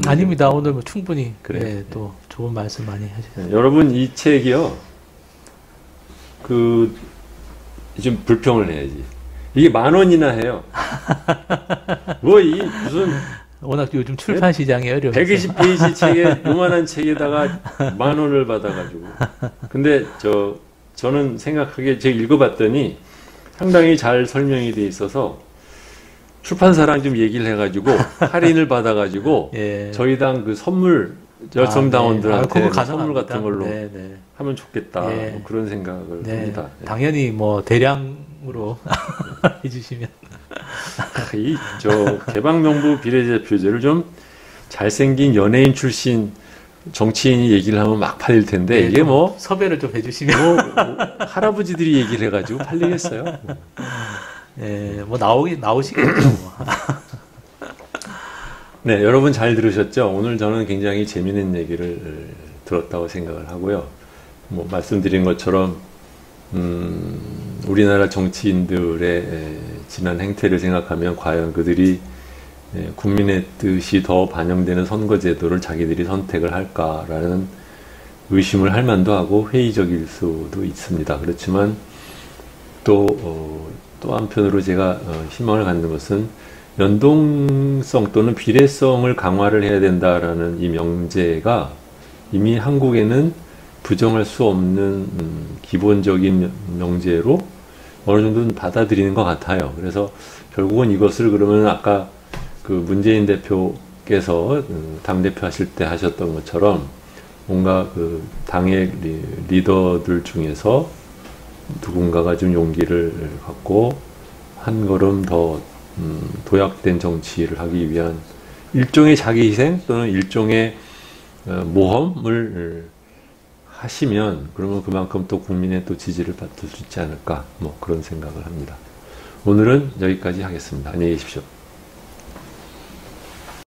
아닙니다. 오늘 뭐 충분히 그래. 또 좋은 말씀 많이 하셨어요. 여러분 이 책이요. 좀 불평을 해야지. 이게 10,000원이나 해요. 뭐 무슨 워낙 요즘 출판 시장이 어려워서 120페이지 책에 요만한 책에다가 10,000원을 받아가지고. 근데 저는 생각하기에 제가 읽어봤더니 상당히 잘 설명이 돼 있어서 출판사랑 좀 얘기를 해가지고 할인을 받아가지고 저희 당 그 선물 여성당원들한테 선물 같은 걸로 하면 좋겠다. 뭐 그런 생각을 합니다. 당연히 뭐 대량으로 해주시면. 개방명부 비례대표제를 좀 잘생긴 연예인 출신 정치인이 얘기를 하면 막 팔릴 텐데 이게 뭐 섭외를 좀 해주시면 할아버지들이 얘기를 해가지고 팔리겠어요. 뭐 나오시겠죠. 뭐. 네, 여러분 잘 들으셨죠? 오늘 저는 굉장히 재미있는 얘기를 들었다고 생각을 하고요. 뭐 말씀드린 것처럼 우리나라 정치인들의 지난 행태를 생각하면 과연 그들이 국민의 뜻이 더 반영되는 선거제도를 자기들이 선택을 할까라는 의심을 할 만도 하고 회의적일 수도 있습니다. 그렇지만 또 한편으로 제가 희망을 갖는 것은 연동성 또는 비례성을 강화를 해야 된다라는 이 명제가 이미 한국에는 부정할 수 없는 기본적인 명제로 어느 정도는 받아들이는 것 같아요. 그래서 결국은 이것을 그러면 아까 그 문재인 대표께서 당대표 하실 때 하셨던 것처럼 뭔가 그 당의 리더들 중에서 누군가가 좀 용기를 갖고 한 걸음 더 도약된 정치를 하기 위한 일종의 자기 희생 또는 일종의 모험을 하시면 그러면 그만큼 또 국민의 또 지지를 받을 수 있지 않을까 뭐 그런 생각을 합니다. 오늘은 여기까지 하겠습니다. 안녕히 계십시오.